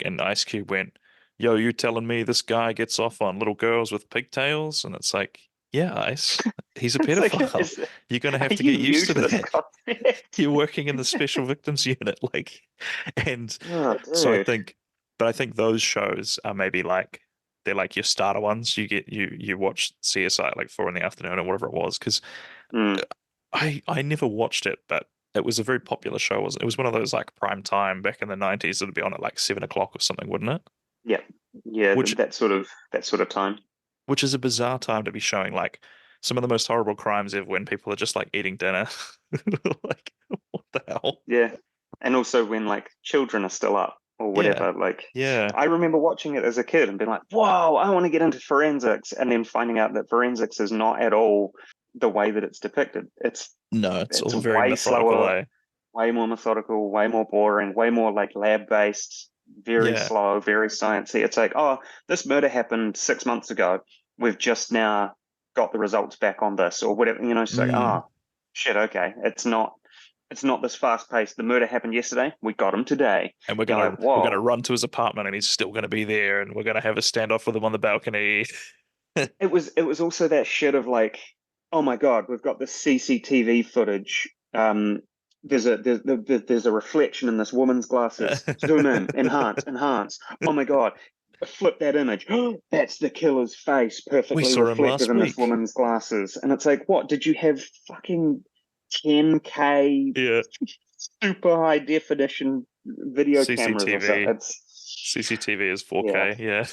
and Ice Cube went, "Yo, you telling me this guy gets off on little girls with pigtails?" And it's like, yeah, Ice, he's a It's like, pedophile. You're gonna have are to you get new used to to this that. concept? You're working in the Special Victims Unit, like, and Oh, so dude. I think those shows are maybe like they're like your starter ones. You watch CSI at like 4 in the afternoon or whatever it was, because Mm, I never watched it, but it was a very popular show, wasn't it? It was one of those like prime time back in the 90s. It'd be on at like 7 o'clock or something, wouldn't it? yeah, yeah, Which that sort of time. which is a bizarre time to be showing like some of the most horrible crimes ever when people are just like eating dinner. Like, what the hell? Yeah, and also when like children are still up or Yeah, whatever. Like, yeah. I remember watching it as a kid and being like, "Whoa, I want to get into forensics," and then finding out that forensics is not at all the way that it's depicted. No, it's It's all very way methodical, slower, eh? way more methodical, way more boring, way more like lab based, very Yeah. slow, very sciencey. It's like, oh, this murder happened 6 months ago. We've just now got the results back on this, or whatever. It's like, Mm. oh, shit, okay. It's not this fast paced. The murder happened yesterday. We got him today. And You're like, we're gonna whoa. run to his apartment and he's still gonna be there and we're gonna have a standoff with him on the balcony. It was also that shit of like, oh my god, we've got this CCTV footage. There's a reflection in this woman's glasses. Zoom in, enhance, enhance. Oh my god, flip that image. That's the killer's face, We perfectly saw him reflected last in this week. woman's glasses. And it's like, what? Did you have fucking 10K Yeah. super high definition video cameras or something? CCTV. CCTV is Yeah. 4K, yeah.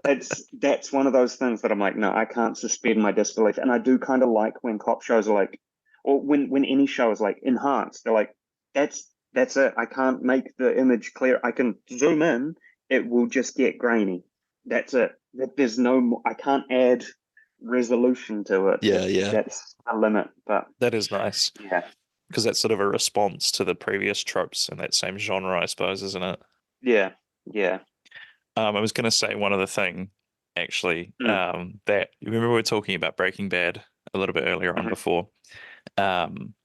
That's one of those things that I'm like, no, I can't suspend my disbelief. And I do kind of like when cop shows are like, or when any show is like enhanced, they're like, that's it. I can't make the image clear. I can zoom in, it will just get grainy. That's it. There's no more, I can't add resolution to it. Yeah, yeah. That's a limit. But That is nice. yeah, Because that's sort of a response to the previous tropes in that same genre, I suppose, isn't it? yeah, yeah. I was gonna say one other thing, actually, Mm, that you remember we were talking about Breaking Bad a little bit earlier on mhm, before. Um,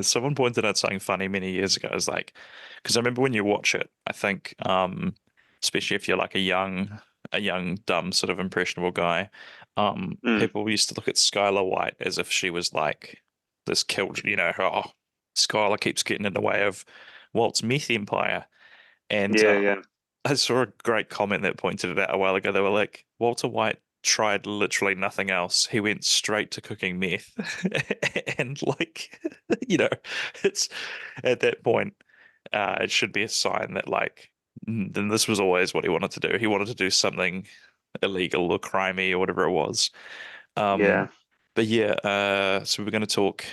someone pointed out something funny many years ago. Is like, because I remember when you watch it, I think, especially if you're like a young, dumb, sort of impressionable guy, mm. people used to look at Skylar White as if she was like this killed, oh, Skylar keeps getting in the way of Walt's meth empire. And Yeah, yeah. I saw a great comment that pointed it out a while ago. They were like, Walter White tried literally nothing else. He went straight to cooking meth. And like, you know, it's at that point, it should be a sign that like, then this was always what he wanted to do. He wanted to do something illegal or crimey or whatever it was. Yeah. Um, but yeah, so we're going to talk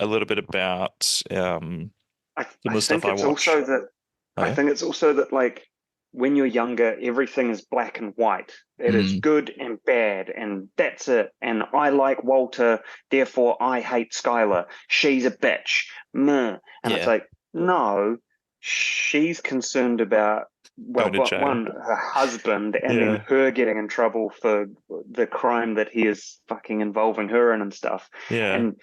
a little bit about I, some of I the stuff think I it's watch. also that Oh I yeah. think it's also that like when you're younger, everything is black and white. It is Mm, good and bad, and that's it. And I like Walter, therefore I hate Skylar. She's a bitch. Meh. And it's yeah, like, no, she's concerned about, well, going to jail. one, her husband, and then Yeah, her getting in trouble for the crime that he is fucking involving her in and stuff. yeah. And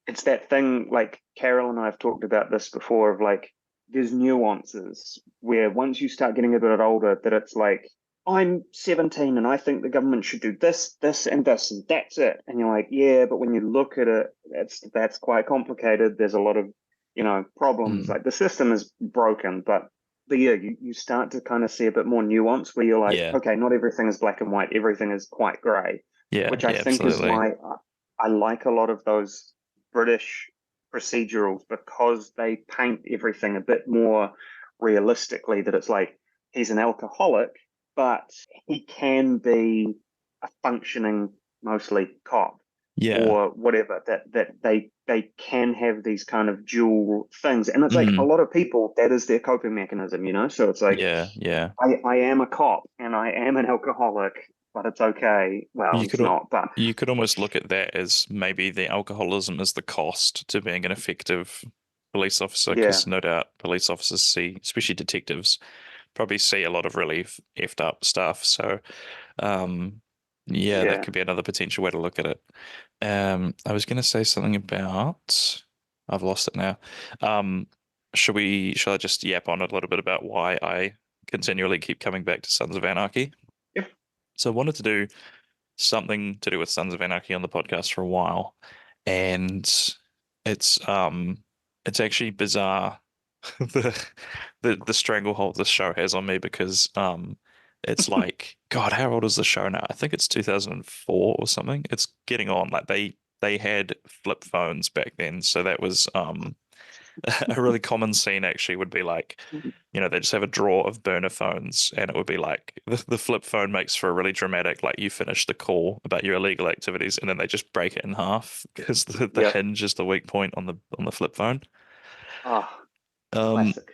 it's that thing, like Carol and I have talked about this before, of like there's nuances where once you start getting a bit older, that it's like, I'm 17 and I think the government should do this, this, and this, and that's it. And you're like, yeah, but when you look at it, that's quite complicated. There's a lot of, problems. Mm, Like the system is broken, but yeah, you start to kind of see a bit more nuance where you're like, yeah. okay, not everything is black and white, everything is quite grey. Yeah, which I yeah, think is absolutely. why I like a lot of those British procedurals, because they paint everything a bit more realistically, that it's like he's an alcoholic, but he can be a functioning, mostly cop Yeah. or whatever, that they can have these kind of dual things. And it's like a Mm, lot of people, that is their coping mechanism, so it's like yeah, yeah. I am a cop and I am an alcoholic, but it's okay. Well, You it's could al- not, but you could almost look at that as maybe the alcoholism is the cost to being an effective police officer, yeah, because no doubt police officers see, especially detectives, probably see a lot of really effed up stuff. So, um, yeah, that yeah. could be another potential way to look at it. I was going to say something about, I've lost it now. Um, shall I just yap on a little bit about why I continually keep coming back to Sons of Anarchy? Yep. So I wanted to do something to do with Sons of Anarchy on the podcast for a while, and it's um it's actually bizarre the the stranglehold this show has on me, because it's like, God, how old is the show now? I think it's 2004 or something. It's getting on. Like they had flip phones back then, so that was a really common scene actually would be like, they just have a drawer of burner phones, and it would be like the flip phone makes for a really dramatic, like you finish the call about your illegal activities, and then they just break it in half because the Yep. hinge is the weak point on the flip phone. Ah, Um, classic.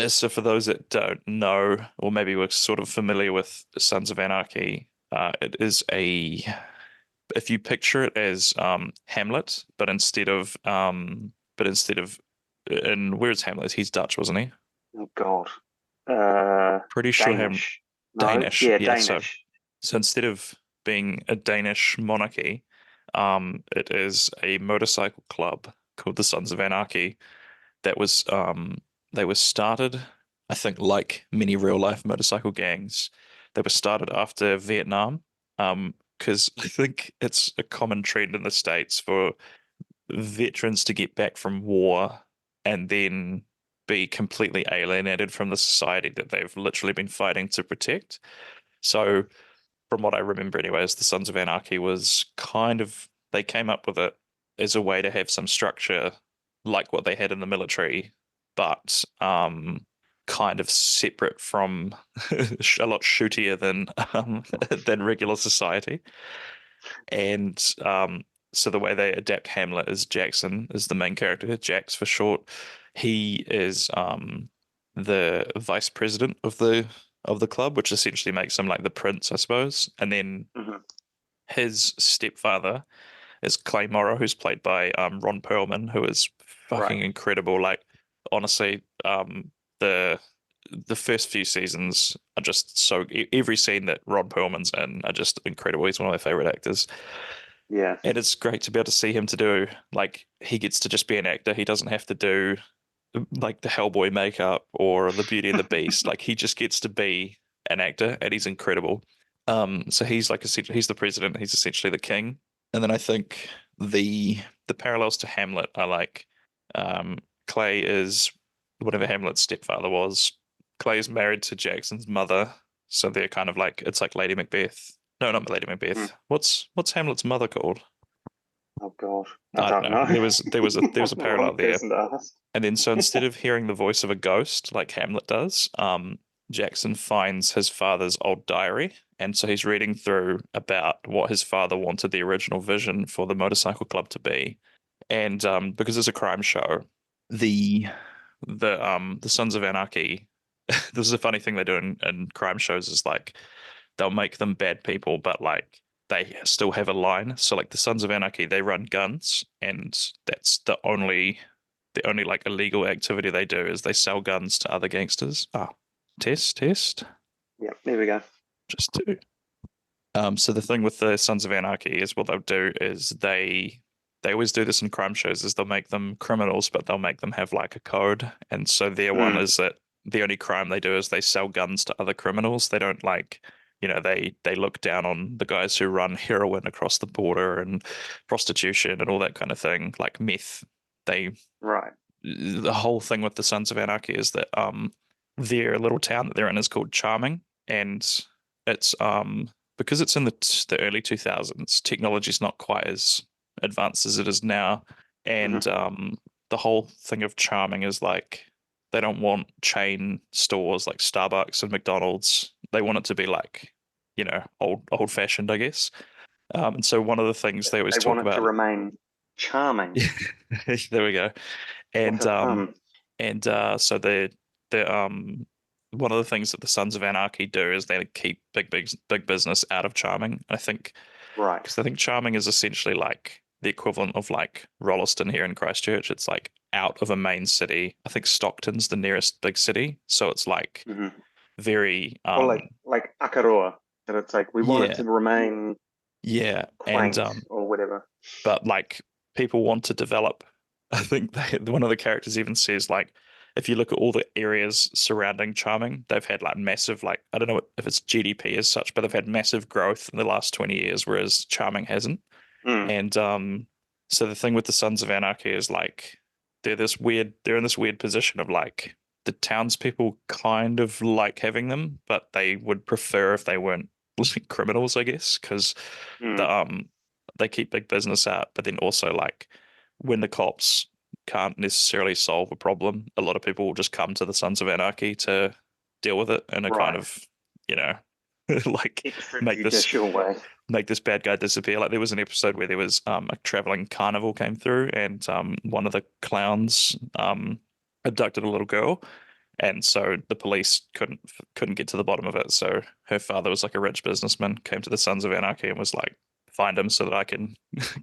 so for those that don't know, or maybe were sort of familiar with Sons of Anarchy, it is if you picture it as Hamlet, but instead of and where's Hamlet? He's Dutch, wasn't he? Oh God. Uh, Pretty sure Danish. No, Danish. yeah, Yeah, so Danish. so instead of being a Danish monarchy, it is a motorcycle club called the Sons of Anarchy that was they were started, I think, like many real life motorcycle gangs, they were started after Vietnam. Because I think it's a common trend in the States for veterans to get back from war and then be completely alienated from the society that they've literally been fighting to protect. So, from what I remember, anyways, the Sons of Anarchy was kind of, they came up with it as a way to have some structure like what they had in the military, but kind of separate from a lot shootier than regular society. And so the way they adapt Hamlet is Jackson is the main character, Jax for short. He is the vice president of the club, which essentially makes him like the prince, I suppose. And then Hmm. his stepfather is Clay Morrow, who's played by Ron Perlman, who is fucking Right. incredible. Like, honestly, the the first few seasons are just so, every scene that Ron Perlman's in are just incredible. He's one of my favorite actors. Yeah. And it's great to be able to see him to do, like, he gets to just be an actor. He doesn't have to do like the Hellboy makeup or the Beauty and the Beast. Like, he just gets to be an actor, and he's incredible. So he's like, he's the president. He's essentially the king. And then I think the parallels to Hamlet are like, um, Clay is whatever Hamlet's stepfather was. Clay is married to Jackson's mother, so they're kind of like, it's like Lady Macbeth. No, not Lady Mm. Macbeth. What's Hamlet's mother called? Oh God. I I don't don't know. know. There was a I'm the wrong parallel there. person to ask. And then so instead of hearing the voice of a ghost like Hamlet does, Jackson finds his father's old diary. And so he's reading through about what his father wanted the original vision for the motorcycle club to be. And because it's a crime show, the the Sons of Anarchy, this is a funny thing they do in crime shows, is like they'll make them bad people, but like they still have a line. So like the Sons of Anarchy, they run guns, and that's the only like illegal activity they do is they sell guns to other gangsters. Ah, test. Yeah, there we go. Just to so the thing with the Sons of Anarchy is what they'll do is they always do this in crime shows, is they'll make them criminals, but they'll make them have like a code. And so their one Mm. is that the only crime they do is they sell guns to other criminals. They don't like, they look down on the guys who run heroin across the border and prostitution and all that kind of thing, like meth. They Right. The whole thing with the Sons of Anarchy is that their little town that they're in is called Charming, and it's because it's in the early 2000s, technology's not quite as advanced as it is now, and the whole thing of charming is like they don't want chain stores like Starbucks and McDonald's. They want it to be like, old fashioned, I guess. And so one of the things they always They talk want it to about, remain charming. there we go, What and a pun. so the one of the things that the Sons of Anarchy do is they keep big business out of charming. I think Right. because I think charming is essentially like the equivalent of like Rolleston here in Christchurch. It's like out of a main city. I think Stockton's the nearest big city, so it's like hmm very Or like Akaroa, that it's like we want it yeah, to remain yeah, and quaint or whatever. but like people want to develop. I think one of the characters even says like if you look at all the areas surrounding Charming, they've had like massive, like I don't know if it's GDP as such, but they've had massive growth in the last 20 years, whereas Charming hasn't. Mm, And so the thing with the Sons of Anarchy is like they're in this weird position of like the townspeople kind of like having them, but they would prefer if they weren't like criminals, I guess, because mm, the they keep big business out, but then also like when the cops can't necessarily solve a problem, a lot of people will just come to the Sons of Anarchy to deal with it in a kind right. of, you know, like make this Extrajudicial way. make this bad guy disappear. Like there was an episode where there was a traveling carnival came through and one of the clowns abducted a little girl. And so the police couldn't get to the bottom of it. So her father was like a rich businessman, came to the Sons of Anarchy and was like, find him so that I can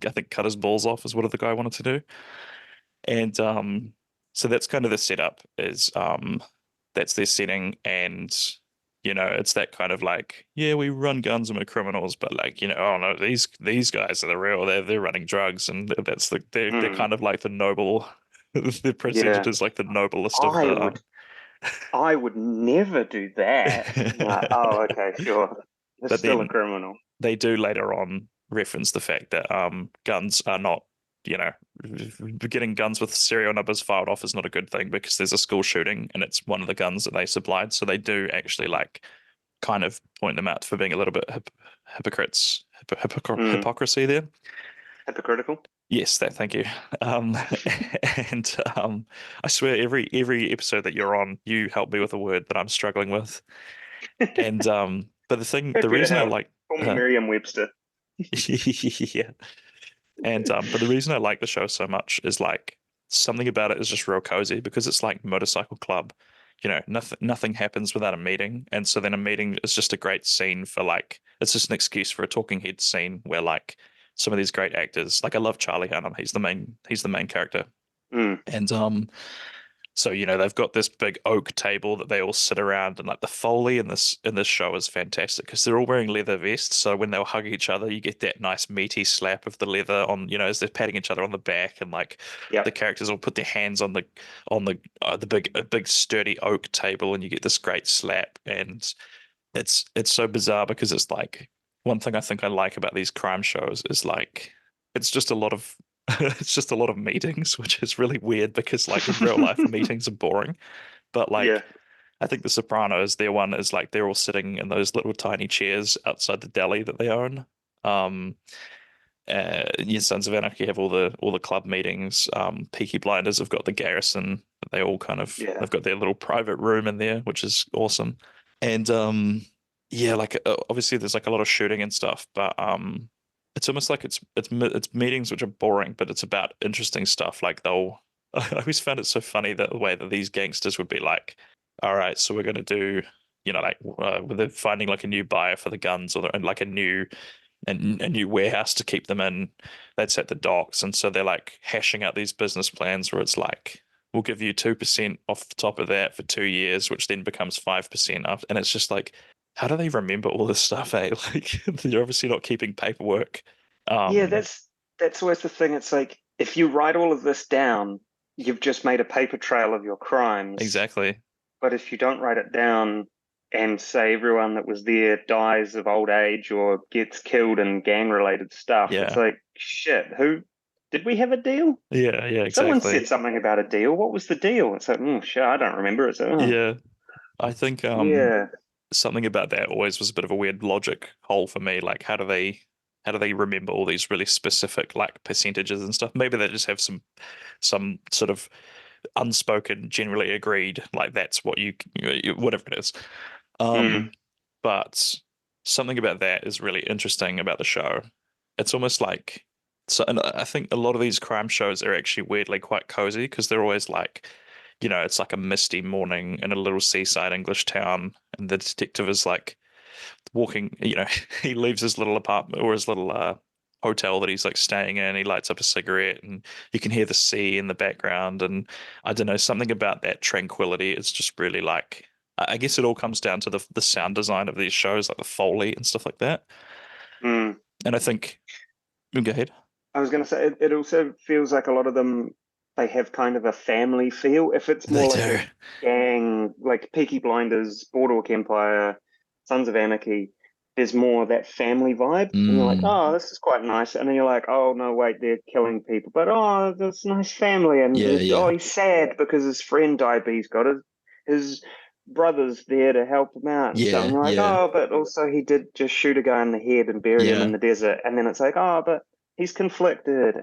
I think cut his balls off is what the guy wanted to do. And so that's kind of the setup is that's their setting and it's that kind of like, yeah, we run guns and we're criminals, but like, oh no, these guys are the real, they're running drugs and that's they're Mm, kind of like the noble they're presented yeah. as like the noblest of I the would I would never do that. No. Oh, okay, sure. They're but still a then criminal. they do later on reference the fact that guns are not, getting guns with serial numbers filed off is not a good thing because there's a school shooting and it's one of the guns that they supplied. So they do actually like kind of point them out for being a little bit hypocrites, Mm, hypocrisy there. hypocritical. Yes, thank you. Um, and I swear every episode that you're on, you help me with a word that I'm struggling with. And but the Happy to reason I help. like Call me uh, Merriam-Webster. yeah. And but the reason I like the show so much is like something about it is just real cozy because it's like motorcycle club. Nothing happens without a meeting. And so then a meeting is just a great scene for like it's just an excuse for a talking head scene where like some of these great actors, like I love Charlie Hunnam, he's the main character. Mm, And so they've got this big oak table that they all sit around, and like the foley in this show is fantastic because they're all wearing leather vests. So when they'll hug each other, you get that nice meaty slap of the leather on, as they're patting each other on the back, and like the yep. characters will put their hands on the big sturdy oak table, and you get this great slap. And it's so bizarre because it's like one thing I think I like about these crime shows is like it's just a lot of it's just a lot of meetings, which is really weird because like in real life meetings are boring. But Yeah. like I think the Sopranos, their one is like they're all sitting in those little tiny chairs outside the deli that they own. Um Sons of Anarchy have all the club meetings. Peaky Blinders have got the garrison. They all kind of Yeah. they've got their little private room in there, which is awesome. And yeah, like obviously there's like a lot of shooting and stuff, but it's almost like it's meetings which are boring, but it's about interesting stuff. Like they'll I always found it so funny that the way that these gangsters would be like, all right, so we're gonna do, like they're finding like a new buyer for the guns or and like a new warehouse to keep them in. That's at the docks, and so they're like hashing out these business plans where it's like we'll give you 2% off the top of that for 2 years, which then becomes 5% after. And it's just like, how do they remember all this stuff? Like they're obviously not keeping paperwork. Yeah, Um, that's always the thing. It's like if you write all of this down, you've just made a paper trail of your crimes. exactly. But if you don't write it down and say everyone that was there dies of old age or gets killed in gang-related stuff, it's Yeah. like, shit, who did we have a deal? Yeah. Yeah. Someone said Exactly. something about a deal. What was the deal? It's like, shit, I don't remember. It's like, oh, Yeah. I think yeah. something about that always was a bit of a weird logic hole for me. Like, how do they remember all these really specific like percentages and stuff? Maybe they just have some sort of unspoken, generally agreed, like that's what whatever it is. Mm. But something about that is really interesting about the show. It's almost like so, and I think a lot of these crime shows are actually weirdly quite cozy because they're always like, it's like a misty morning in a little seaside English town, and the detective is like walking, he leaves his little apartment or his little hotel that he's like staying in. He lights up a cigarette and you can hear the sea in the background. And I don't know, something about that tranquility is just really like, I guess it all comes down to the sound design of these shows, like the Foley and stuff like that. Mm. And I think, go ahead. I was going to say it also feels like a lot of them they have kind of a family feel. If it's They more like do. a gang, like Peaky Blinders, Boardwalk Empire, Sons of Anarchy, there's more of that family vibe, and you're like, Mm, oh, this is quite nice, and then you're like, oh no, wait, they're killing people, but oh, this nice family, and yeah, oh, yeah, he's sad because his friend died, but he's got his brother's there to help him out and stuff. And yeah, you're like, yeah, oh, but also he did just shoot a guy in the head and bury him in yeah. the desert, and then it's like, oh, but he's conflicted.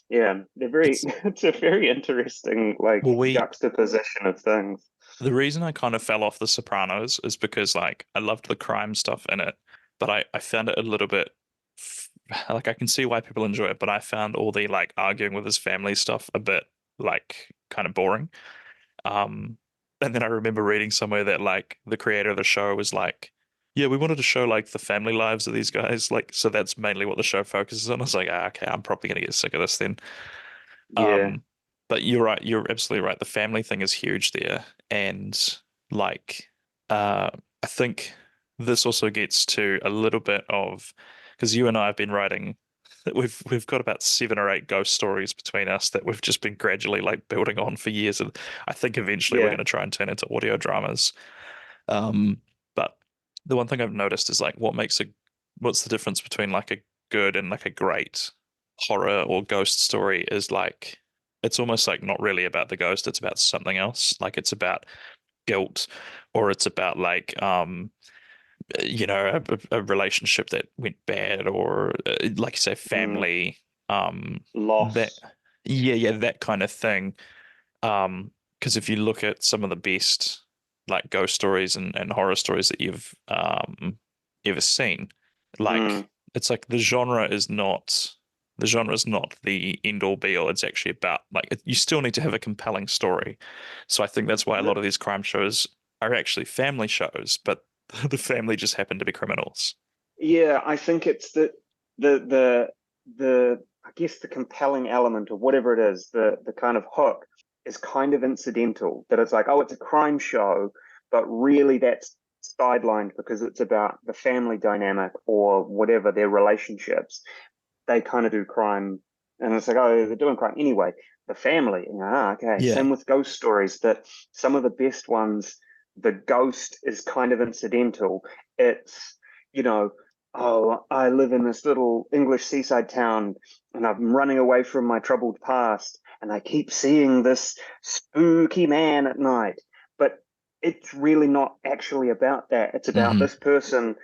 Yeah, they're very. It's It's a very interesting like well, juxtaposition of things. the reason I kind of fell off The Sopranos is because like I loved the crime stuff in it, but I found it a little bit like I can see why people enjoy it, but I found all the like arguing with his family stuff a bit like kind of boring. Um, and then I remember reading somewhere that like the creator of the show was like, yeah, we wanted to show like the family lives of these guys, like so that's mainly what the show focuses on. I was like, okay, I'm probably gonna get sick of this then. Yeah, Um, but you're right. You're absolutely right. The family thing is huge there, and like, I think this also gets to a little bit of because you and I have been writing. We've got about 7 or 8 ghost stories between us that we've just been gradually like building on for years, and I think eventually we're yeah, going to try and turn into audio dramas. Um, but the one thing I've noticed is like what's the difference between like a good and like a great horror or ghost story is like it's almost like not really about the ghost, it's about something else. Like it's about guilt or it's about like a relationship that went bad or like you say mm, family that loss. yeah, that kind of thing. Because if you look at some of the best like ghost stories and horror stories that you've ever seen, Mm, like it's like the genre is not the end all be all. It's actually about like you still need to have a compelling story. So I think that's why a lot of these crime shows are actually family shows, but the family just happen to be criminals. yeah, I think it's the the the I guess the compelling element of whatever it is, the kind of hook is kind of incidental. That it's like, oh, it's a crime show, but really that's sidelined because it's about the family dynamic or whatever their relationships. They kind of do crime, and it's like, oh, they're doing crime anyway. The family, okay. Yeah. Same with ghost stories. That some of the best ones, the ghost is kind of incidental. It's you know, oh, I live in this little English seaside town, and I'm running away from my troubled past, and I keep seeing this spooky man at night, but it's really not actually about that. It's about Hmm. this person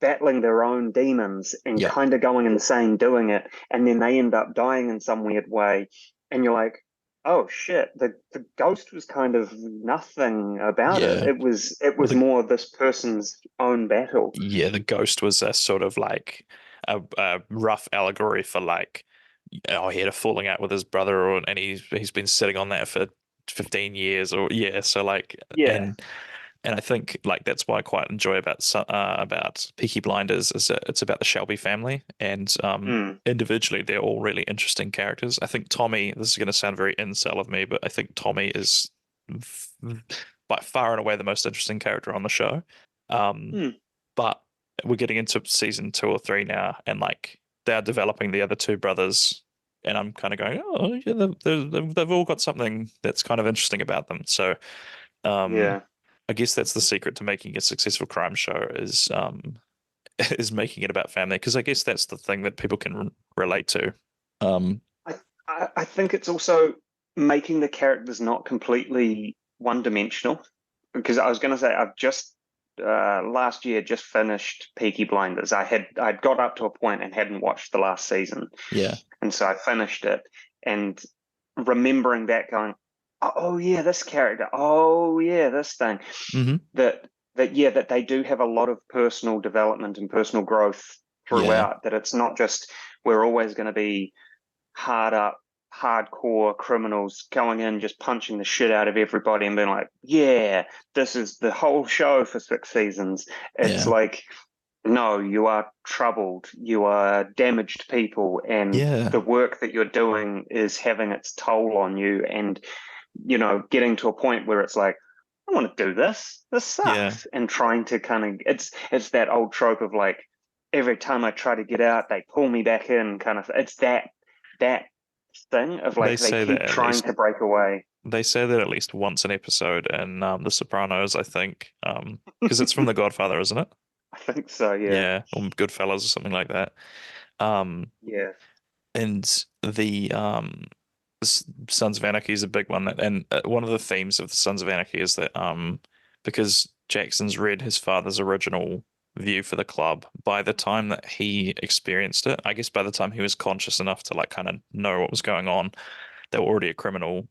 battling their own demons and Yep. kind of going insane doing it, and then they end up dying in some weird way, and you're like, oh shit, the ghost was kind of nothing about it. Yeah. It Well, was more this person's own battle. the ghost was a sort of like a rough allegory for like, oh, he had a falling out with his brother, and he's been sitting on that for 15 years, or yeah. So like, Yeah. and I think like that's why I quite enjoy about Peaky Blinders is that it's about the Shelby family, and Mm. individually they're all really interesting characters. I think Tommy. This is going to sound very incel of me, but I think Tommy is f- by far and away the most interesting character on the show. Um, Mm. but we're getting into season 2 or 3 now, and like they're developing the other two brothers, and I'm kind of going, oh yeah, they've all got something that's kind of interesting about them. So um, Yeah. I guess that's the secret to making a successful crime show is is making it about family, because I guess that's the thing that people can relate to. Um, I think it's also making the characters not completely one dimensional. Because I was going to say, I've just last year just finished Peaky Blinders. I'd got up to a point and hadn't watched the last season, Yeah. and so I finished it. And remembering that, going, oh yeah, this character, oh yeah, this thing. Mm-hmm. That they do have a lot of personal development and personal growth throughout. That it's not just we're always going to be hard up, hardcore criminals going in just punching the shit out of everybody and being like, yeah, this is the whole show for 6 seasons. It's like, no, you are troubled, you are damaged people, and the work that you're doing is having its toll on you, and getting to a point where it's like, I want to do this sucks, and trying to kind of, it's that old trope of like, every time I try to get out they pull me back in, kind of. It's that thing of like they keep trying to break away. They say that at least once an episode in The Sopranos, I think, because it's from The Godfather, isn't it? I think so, yeah. Yeah, or Goodfellas or something like that. Yeah. And the Sons of Anarchy is a big one, and one of the themes of the Sons of Anarchy is that because Jackson's read his father's original view for the club, by the time that he experienced it, I guess by the time he was conscious enough to like kind of know what was going on, they were already a criminal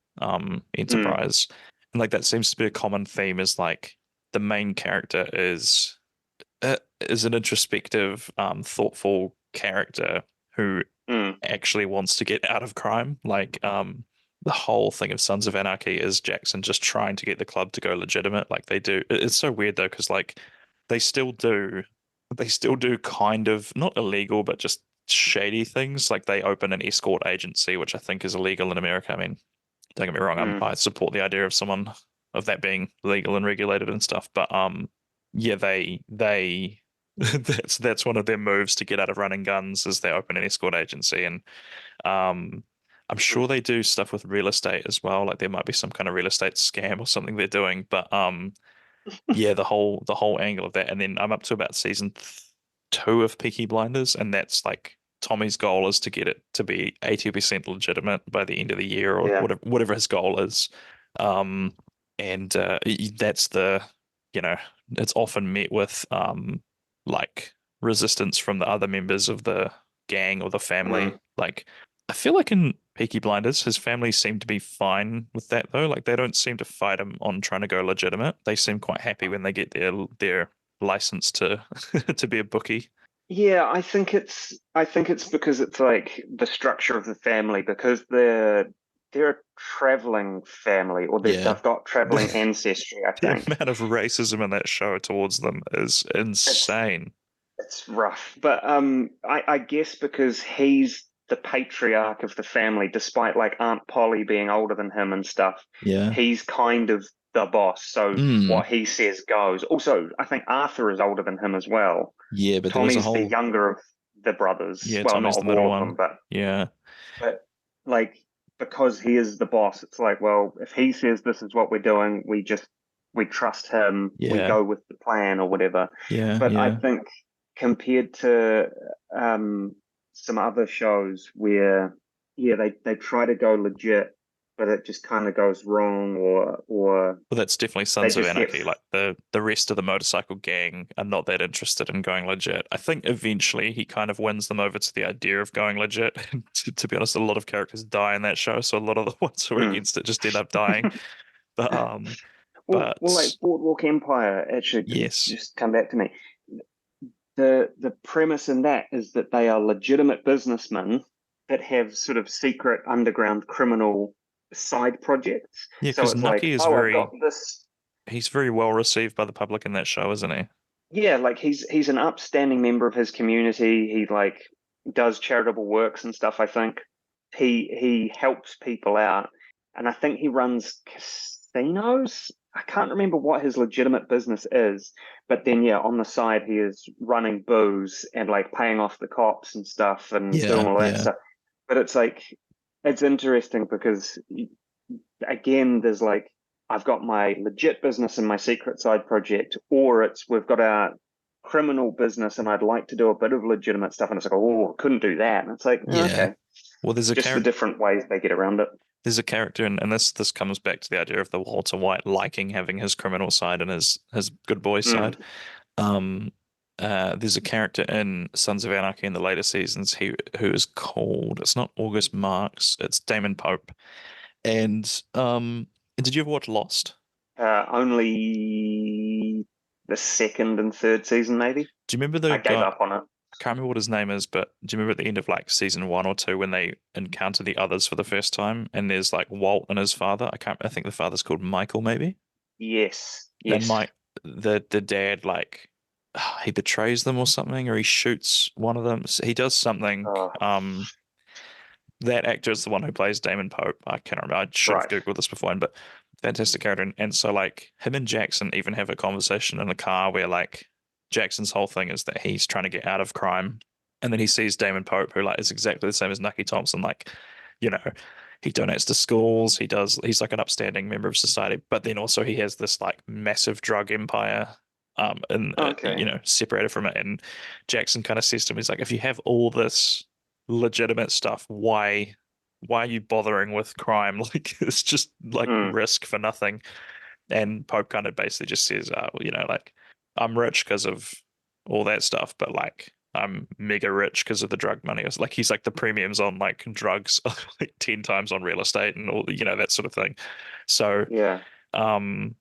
enterprise. And like that seems to be a common theme, is like the main character is an introspective, thoughtful character who actually wants to get out of crime. Like the whole thing of Sons of Anarchy is Jackson just trying to get the club to go legitimate, like they do. It's so weird though, because like they still do kind of not illegal, but just shady things. Like they open an escort agency, which I think is illegal in America. I mean, don't get me wrong, I support the idea of that being legal and regulated and stuff. But yeah, they that's one of their moves to get out of running guns, is they open an escort agency. And I'm sure they do stuff with real estate as well. Like there might be some kind of real estate scam or something they're doing. But yeah, the whole angle of that. And then I'm up to about season 2 of Peaky Blinders, and that's like Tommy's goal is to get it to be 80% legitimate by the end of the year, or whatever his goal is. And that's it's often met with like resistance from the other members of the gang or the family. Like I feel like in Peaky Blinders, his family seem to be fine with that though. Like they don't seem to fight him on trying to go legitimate. They seem quite happy when they get their license to to be a bookie. Yeah, I think it's because it's like the structure of the family, because they're a traveling family, or they've got traveling ancestry, I think. The amount of racism in that show towards them is insane. It's rough. But I guess because he's the patriarch of the family, despite like Aunt Polly being older than him and stuff. Yeah. He's kind of the boss, so what he says goes. Also, I think Arthur is older than him as well. Yeah, but Tommy's the younger of the brothers. Yeah, well, Tommy's not the middle all one. of them, but yeah. But like, because he is the boss, it's like, well, if he says this is what we're doing, we trust him. We go with the plan or whatever. Yeah. But I think compared to some other shows where they try to go legit, but it just kind of goes wrong, or well, that's definitely Sons of Anarchy. Like the rest of the motorcycle gang are not that interested in going legit. I think eventually he kind of wins them over to the idea of going legit. to be honest, a lot of characters die in that show, so a lot of the ones who are against it just end up dying. But well, like Boardwalk Empire, actually, just come back to me. The premise in that is that they are legitimate businessmen that have sort of secret underground criminal side projects. Yeah, because so Nucky is I've got this. He's very well received by the public in that show, isn't he? Yeah, like he's an upstanding member of his community. He like does charitable works and stuff. I think he helps people out, and I think he runs casinos. I can't remember what his legitimate business is, but then on the side he is running booze and like paying off the cops and stuff and doing all that stuff. But it's like, it's interesting because again, there's like, I've got my legit business and my secret side project, or we've got our criminal business and I'd like to do a bit of legitimate stuff, and it's like, oh, couldn't do that. And it's like, okay. Well, there's just the different ways they get around it. there's a character, and this comes back to the idea of the Walter White liking having his criminal side and his good boy side. Um, there's a character in Sons of Anarchy in the later seasons who is called, it's not August Marks, it's Damon Pope. And did you ever watch Lost? Only the second and third season, maybe. Do you remember the I gave guy? up on it. I can't remember what his name is, but do you remember at the end of like season 1 or 2 when they encounter the others for the first time and there's like Walt and his father? I think the father's called Michael, maybe. Yes, And yes. Mike, the dad, like he betrays them or something, or he shoots one of them. He does something. Oh, That actor is the one who plays Damon Pope. I can't remember. I should have right. Googled this beforehand, but fantastic character. And so like him and Jackson even have a conversation in the car where like Jackson's whole thing is that he's trying to get out of crime. And then he sees Damon Pope, who like is exactly the same as Nucky Thompson. Like, you know, he donates to schools. He's like an upstanding member of society. But then also he has this like massive drug empire, and Okay. separated from it. And Jackson kind of says to him, he's like, if you have all this legitimate stuff, why are you bothering with crime? Like it's just like Mm, risk for nothing. And Pope kind of basically just says, like I'm rich because of all that stuff, but like I'm mega rich because of the drug money. It's like he's like the premiums on like drugs like 10 times on real estate and all, that sort of thing. So yeah. um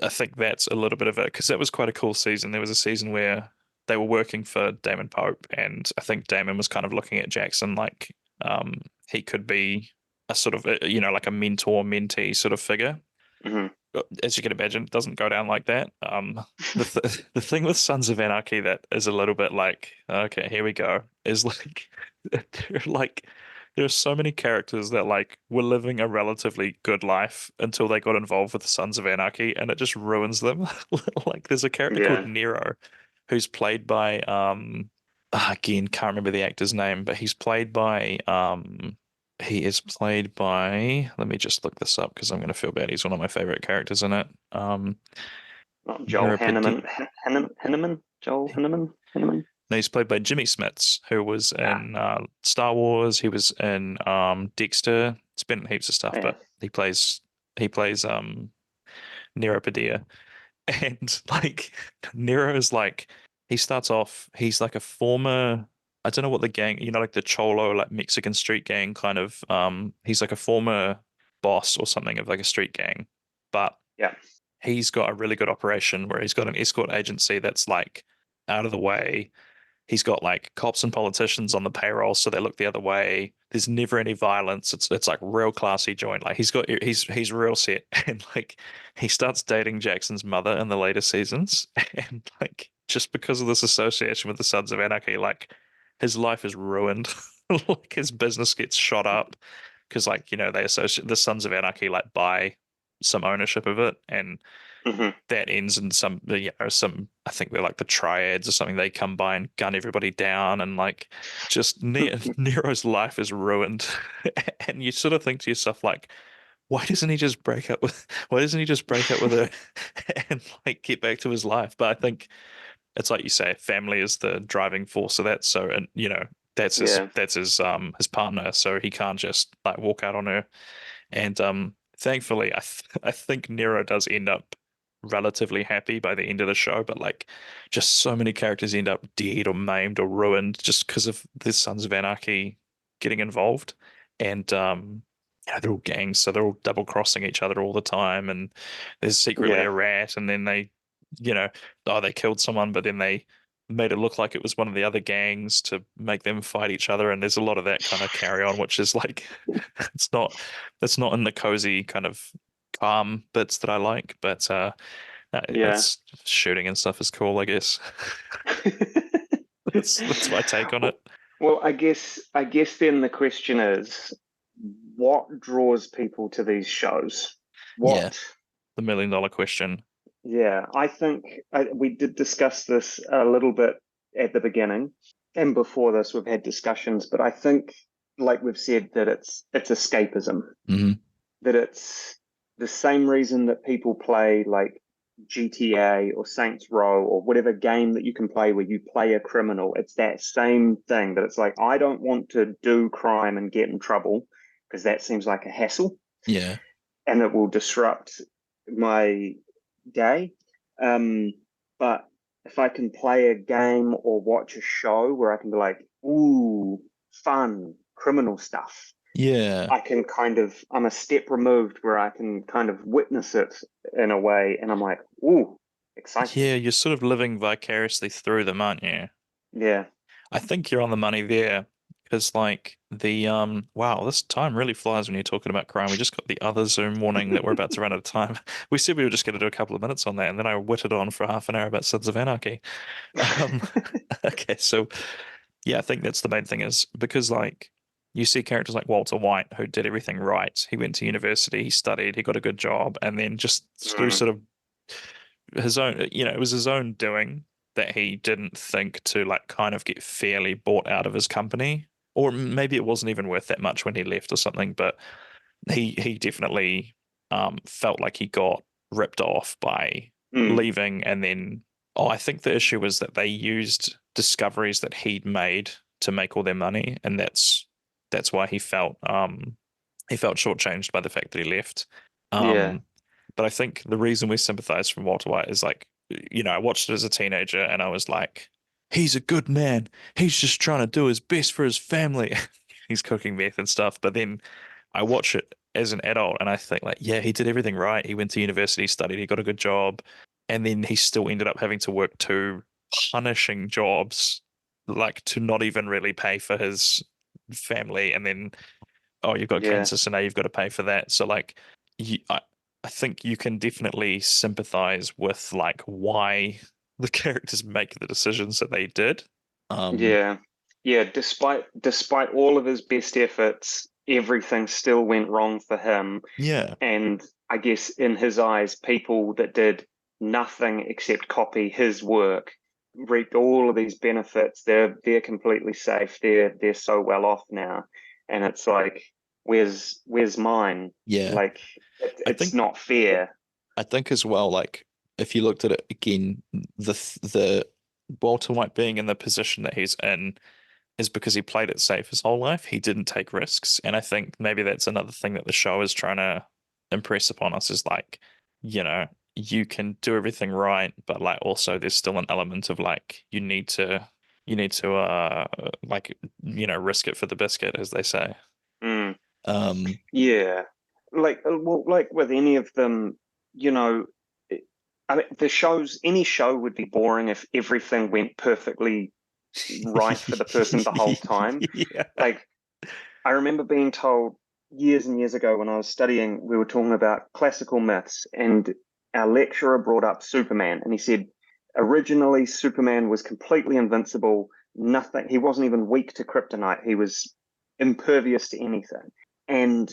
I think that's a little bit of it because that was quite a cool season. There was a season where they were working for Damon Pope, and I think Damon was kind of looking at Jackson like he could be a sort of like a mentor mentee sort of figure. Hmm. As you can imagine, it doesn't go down like that. The thing with Sons of Anarchy that is a little bit like, okay, here we go, is like there are so many characters that like were living a relatively good life until they got involved with the Sons of Anarchy, and it just ruins them. Like there's a character called Yeah. Nero, who's played by again, can't remember the actor's name, but he is played by, let me just look this up because I'm going to feel bad. He's one of my favorite characters in it. Not Joel Neuropedi- Hanneman. Joel Hanneman. No, he's played by Jimmy Smits, who was Ah, in Star Wars. He was in Dexter. It's been in heaps of stuff, yeah. but he plays Neuropedia. And like Nero is like he starts off, he's like a former, I don't know what the gang, like the Cholo, like Mexican street gang kind of, he's like a former boss or something of like a street gang, but Yeah. he's got a really good operation where he's got an escort agency that's like out of the way. He's got like cops and politicians on the payroll, so they look the other way. There's never any violence. It's like real classy joint. Like he's real set, and like he starts dating Jackson's mother in the later seasons, and like just because of this association with the Sons of Anarchy, like his life is ruined. Like his business gets shot up because like they associate the Sons of Anarchy like buy some ownership of it, and Hmm. that ends in some I think they're like the triads or something. They come by and gun everybody down, and like just Nero's life is ruined. And you sort of think to yourself like, why doesn't he just break up with her and like get back to his life? But I think it's like you say, family is the driving force of that. So, and that's his Yeah. his partner, so he can't just like walk out on her. And thankfully, I think Nero does end up relatively happy by the end of the show, but like just so many characters end up dead or maimed or ruined just because of the Sons of Anarchy getting involved. And they're all gangs, so they're all double crossing each other all the time. And there's secretly Yeah. a rat, and then you know, they killed someone, but then they made it look like it was one of the other gangs to make them fight each other. And there's a lot of that kind of carry on, which is like it's not in the cozy kind of calm bits that I like, but Yeah. it's shooting and stuff is cool, I guess. That's my take on it. Well, I guess then the question is, what draws people to these shows? Yeah, What? the $1 million question. Yeah, I think we did discuss this a little bit at the beginning, and before this we've had discussions, but I think, like we've said, that it's escapism, Hmm. that it's the same reason that people play like GTA or Saints Row or whatever game that you can play where you play a criminal. It's that same thing that it's like, I don't want to do crime and get in trouble. because that seems like a hassle Yeah. and it will disrupt my day. But if I can play a game or watch a show where I can be like, ooh, fun, criminal stuff, Yeah. I can I'm a step removed where I can kind of witness it in a way, and I'm like, ooh, exciting. Yeah, you're sort of living vicariously through them, aren't you? Yeah. I think you're on the money there. Because like the wow, this time really flies when you're talking about crime. We just got the other Zoom warning that we're about to run out of time. We said we were just going to do a couple of minutes on that, and then I whittled on for half an hour about Sons of Anarchy. Um, okay, so yeah, I think that's the main thing is because like you see characters like Walter White who did everything right. He went to university, he studied, he got a good job, and then just through Mm, sort of his own, it was his own doing that he didn't think to like kind of get fairly bought out of his company. Or maybe it wasn't even worth that much when he left or something, but he definitely felt like he got ripped off by mm, leaving. And then, oh, I think the issue was that they used discoveries that he'd made to make all their money, and that's why he felt shortchanged by the fact that he left. yeah. Um, but I think the reason we sympathize from Walter White is like, I watched it as a teenager and I was like, he's a good man. He's just trying to do his best for his family. He's cooking meth and stuff. But then I watch it as an adult and I think like, yeah, he did everything right. He went to university, studied, he got a good job, and then he still ended up having to work two punishing jobs, like to not even really pay for his family. And then, oh, you've got Yeah. cancer, so now you've got to pay for that. So like, you, I think you can definitely sympathize with like why the characters make the decisions that they did. Um, Yeah. Yeah. Despite all of his best efforts, everything still went wrong for him. yeah, And I guess in his eyes, people that did nothing except copy his work reaped all of these benefits. They're completely safe. They're so well off now. And it's like, where's mine? yeah. Like I it's think not fair. I think as well, like if you looked at it again, the Walter White being in the position that he's in is because he played it safe his whole life. He didn't take risks. And I think maybe that's another thing that the show is trying to impress upon us is like, you can do everything right, but like also there's still an element of like you need to like risk it for the biscuit, as they say. Mm. Um Yeah, like with any of them, you know, it- I mean, any show would be boring if everything went perfectly right for the person the whole time. yeah. Like, I remember being told years and years ago when I was studying, we were talking about classical myths, and our lecturer brought up Superman, and he said originally Superman was completely invincible, nothing, he wasn't even weak to kryptonite, he was impervious to anything. And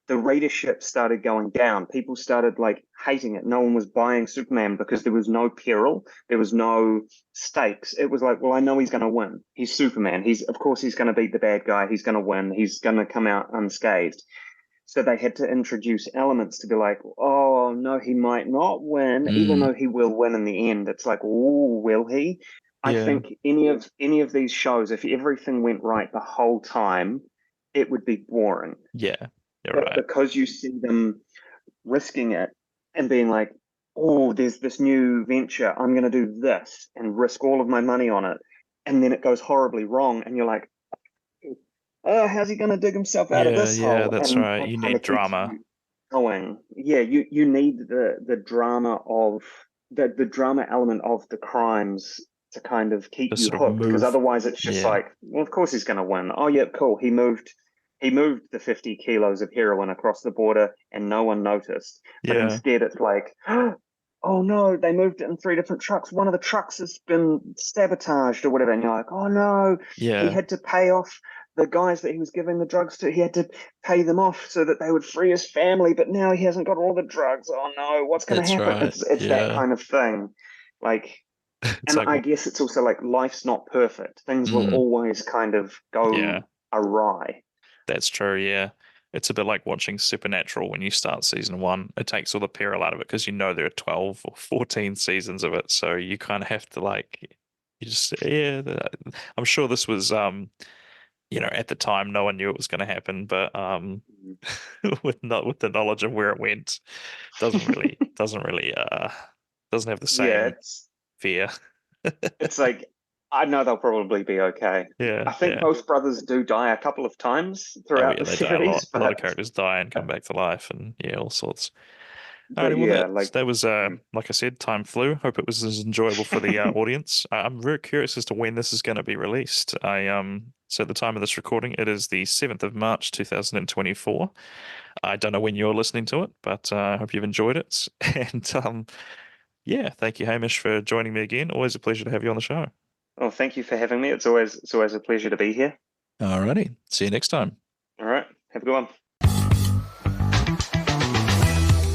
the readership started going down. People started like hating it. No one was buying Superman because there was no peril, there was no stakes. It was like, well, I know he's going to win. He's Superman. Of course he's going to beat the bad guy. He's going to win. He's going to come out unscathed. So they had to introduce elements to be like, oh no, he might not win, even Mm, though he will win in the end. It's like, oh, will he? I yeah. think any of these shows, if everything went right the whole time, it would be boring. Yeah. You're But right. because you see them risking it and being like, oh, there's this new venture, I'm going to do this and risk all of my money on it. And then it goes horribly wrong. And you're like, oh, how's he going to dig himself out of Yeah, this yeah, hole? that's And right. that You kind need of keeps drama you going. Yeah, you need the drama of the drama element of the crimes to kind of keep to you sort of hooked, because move. otherwise it's just Yeah. like, well, of course he's going to win. Oh yeah, cool. He moved the 50 kilos of heroin across the border and no one noticed. But Yeah. instead it's like, oh no, they moved it in three different trucks. One of the trucks has been sabotaged or whatever. And you're like, oh no, he Yeah. had to pay off the guys that he was giving the drugs to. He had to pay them off so that they would free his family, but now he hasn't got all the drugs. Oh no, what's going to That's happen? right. It's that Yeah. kind of thing. Like, It's and like I guess it's also like life's not perfect. Things will mm, always kind of yeah, go awry. that's true. Yeah. It's a bit like watching Supernatural when you start season one. It takes all the peril out of it because there are 12 or 14 seasons of it. So you kind of have to like, you just, yeah. I'm sure this was at the time, no one knew it was going to happen, but with the knowledge of where it went, doesn't have the Yeah, same fear. it's like I know they'll probably be okay. Yeah, I think most brothers do die a couple of times Oh throughout yeah, the they die a lot. series, A lot of but characters die and come back to life, and all sorts. but Alrighty, well yeah, like that was like I said, time flew. Hope it was as enjoyable for the audience. I'm very curious as to when this is going to be released. So at the time of this recording, it is the 7th of March 2024. I don't know when you're listening to it, but I hope you've enjoyed it. And yeah, thank you, Hamish, for joining me again. Always a pleasure to have you on the show. well, thank you for having me. It's always a pleasure to be here. Alrighty, see you next time. All right, have a good one.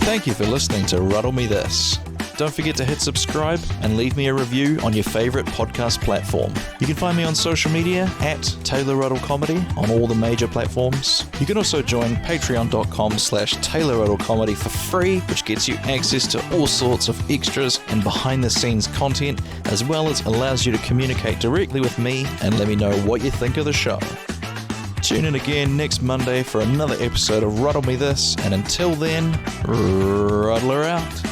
Thank you for listening to Ruddle Me This. Don't forget to hit subscribe and leave me a review on your favorite podcast platform. You can find me on social media at Taylor Ruddle Comedy on all the major platforms. You can also join patreon.com/Taylor Ruddle Comedy for free, which gets you access to all sorts of extras and behind the scenes content, as well as allows you to communicate directly with me and let me know what you think of the show. Tune in again next Monday for another episode of Ruddle Me This, and until then, Ruddle her out.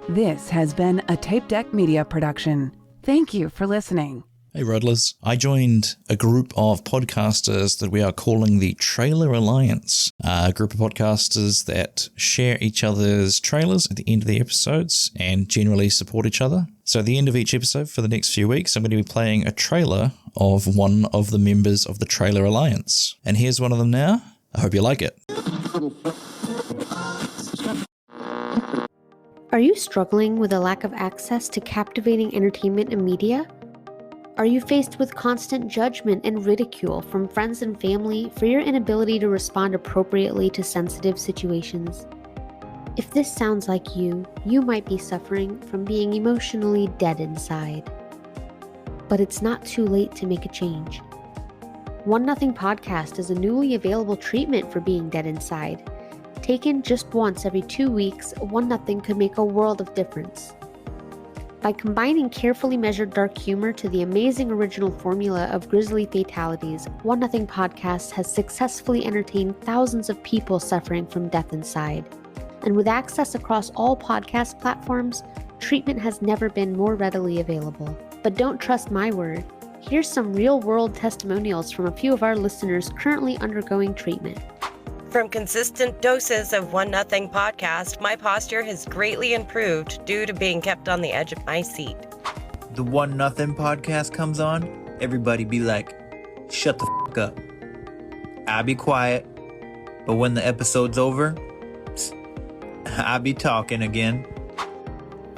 This has been a Tape Deck Media production. Thank you for listening. Hey Ruddlers, I joined a group of podcasters that we are calling the Trailer Alliance, a group of podcasters that share each other's trailers at the end of the episodes and generally support each other. So at the end of each episode for the next few weeks, I'm going to be playing a trailer of one of the members of the Trailer Alliance. And here's one of them now. I hope you like it. Are you struggling with a lack of access to captivating entertainment and media? Are you faced with constant judgment and ridicule from friends and family for your inability to respond appropriately to sensitive situations? If this sounds like you might be suffering from being emotionally dead inside. But it's not too late to make a change. One Nothing Podcast is a newly available treatment for being dead inside. Taken just once every 2 weeks, One Nothing could make a world of difference. By combining carefully measured dark humor to the amazing original formula of grisly fatalities, One Nothing Podcast has successfully entertained thousands of people suffering from death inside. And with access across all podcast platforms, treatment has never been more readily available. But don't trust my word. Here's some real-world testimonials from a few of our listeners currently undergoing treatment. From consistent doses of One Nothing Podcast, my posture has greatly improved due to being kept on the edge of my seat. The One Nothing Podcast comes on, everybody be like, shut the f*** up. I be quiet, but when the episode's over, I be talking again.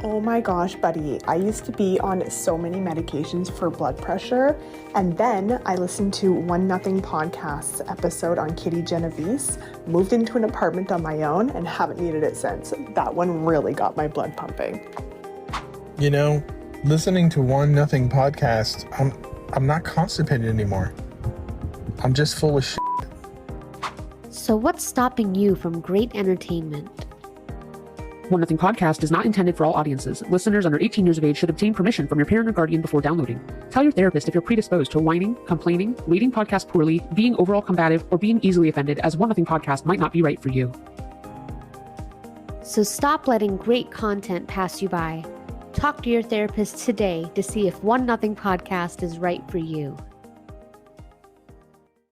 Oh my gosh, buddy. I used to be on so many medications for blood pressure, and then I listened to One Nothing Podcast's episode on Kitty Genovese, moved into an apartment on my own, and haven't needed it since. That one really got my blood pumping. You know, listening to One Nothing Podcast, I'm not constipated anymore. I'm just full of shit. So what's stopping you from great entertainment? One Nothing Podcast is not intended for all audiences. Listeners under 18 years of age should obtain permission from your parent or guardian before downloading. Tell your therapist if you're predisposed to whining, complaining, reading podcasts poorly, being overall combative, or being easily offended, as One Nothing Podcast might not be right for you. So stop letting great content pass you by. Talk to your therapist today to see if One Nothing Podcast is right for you.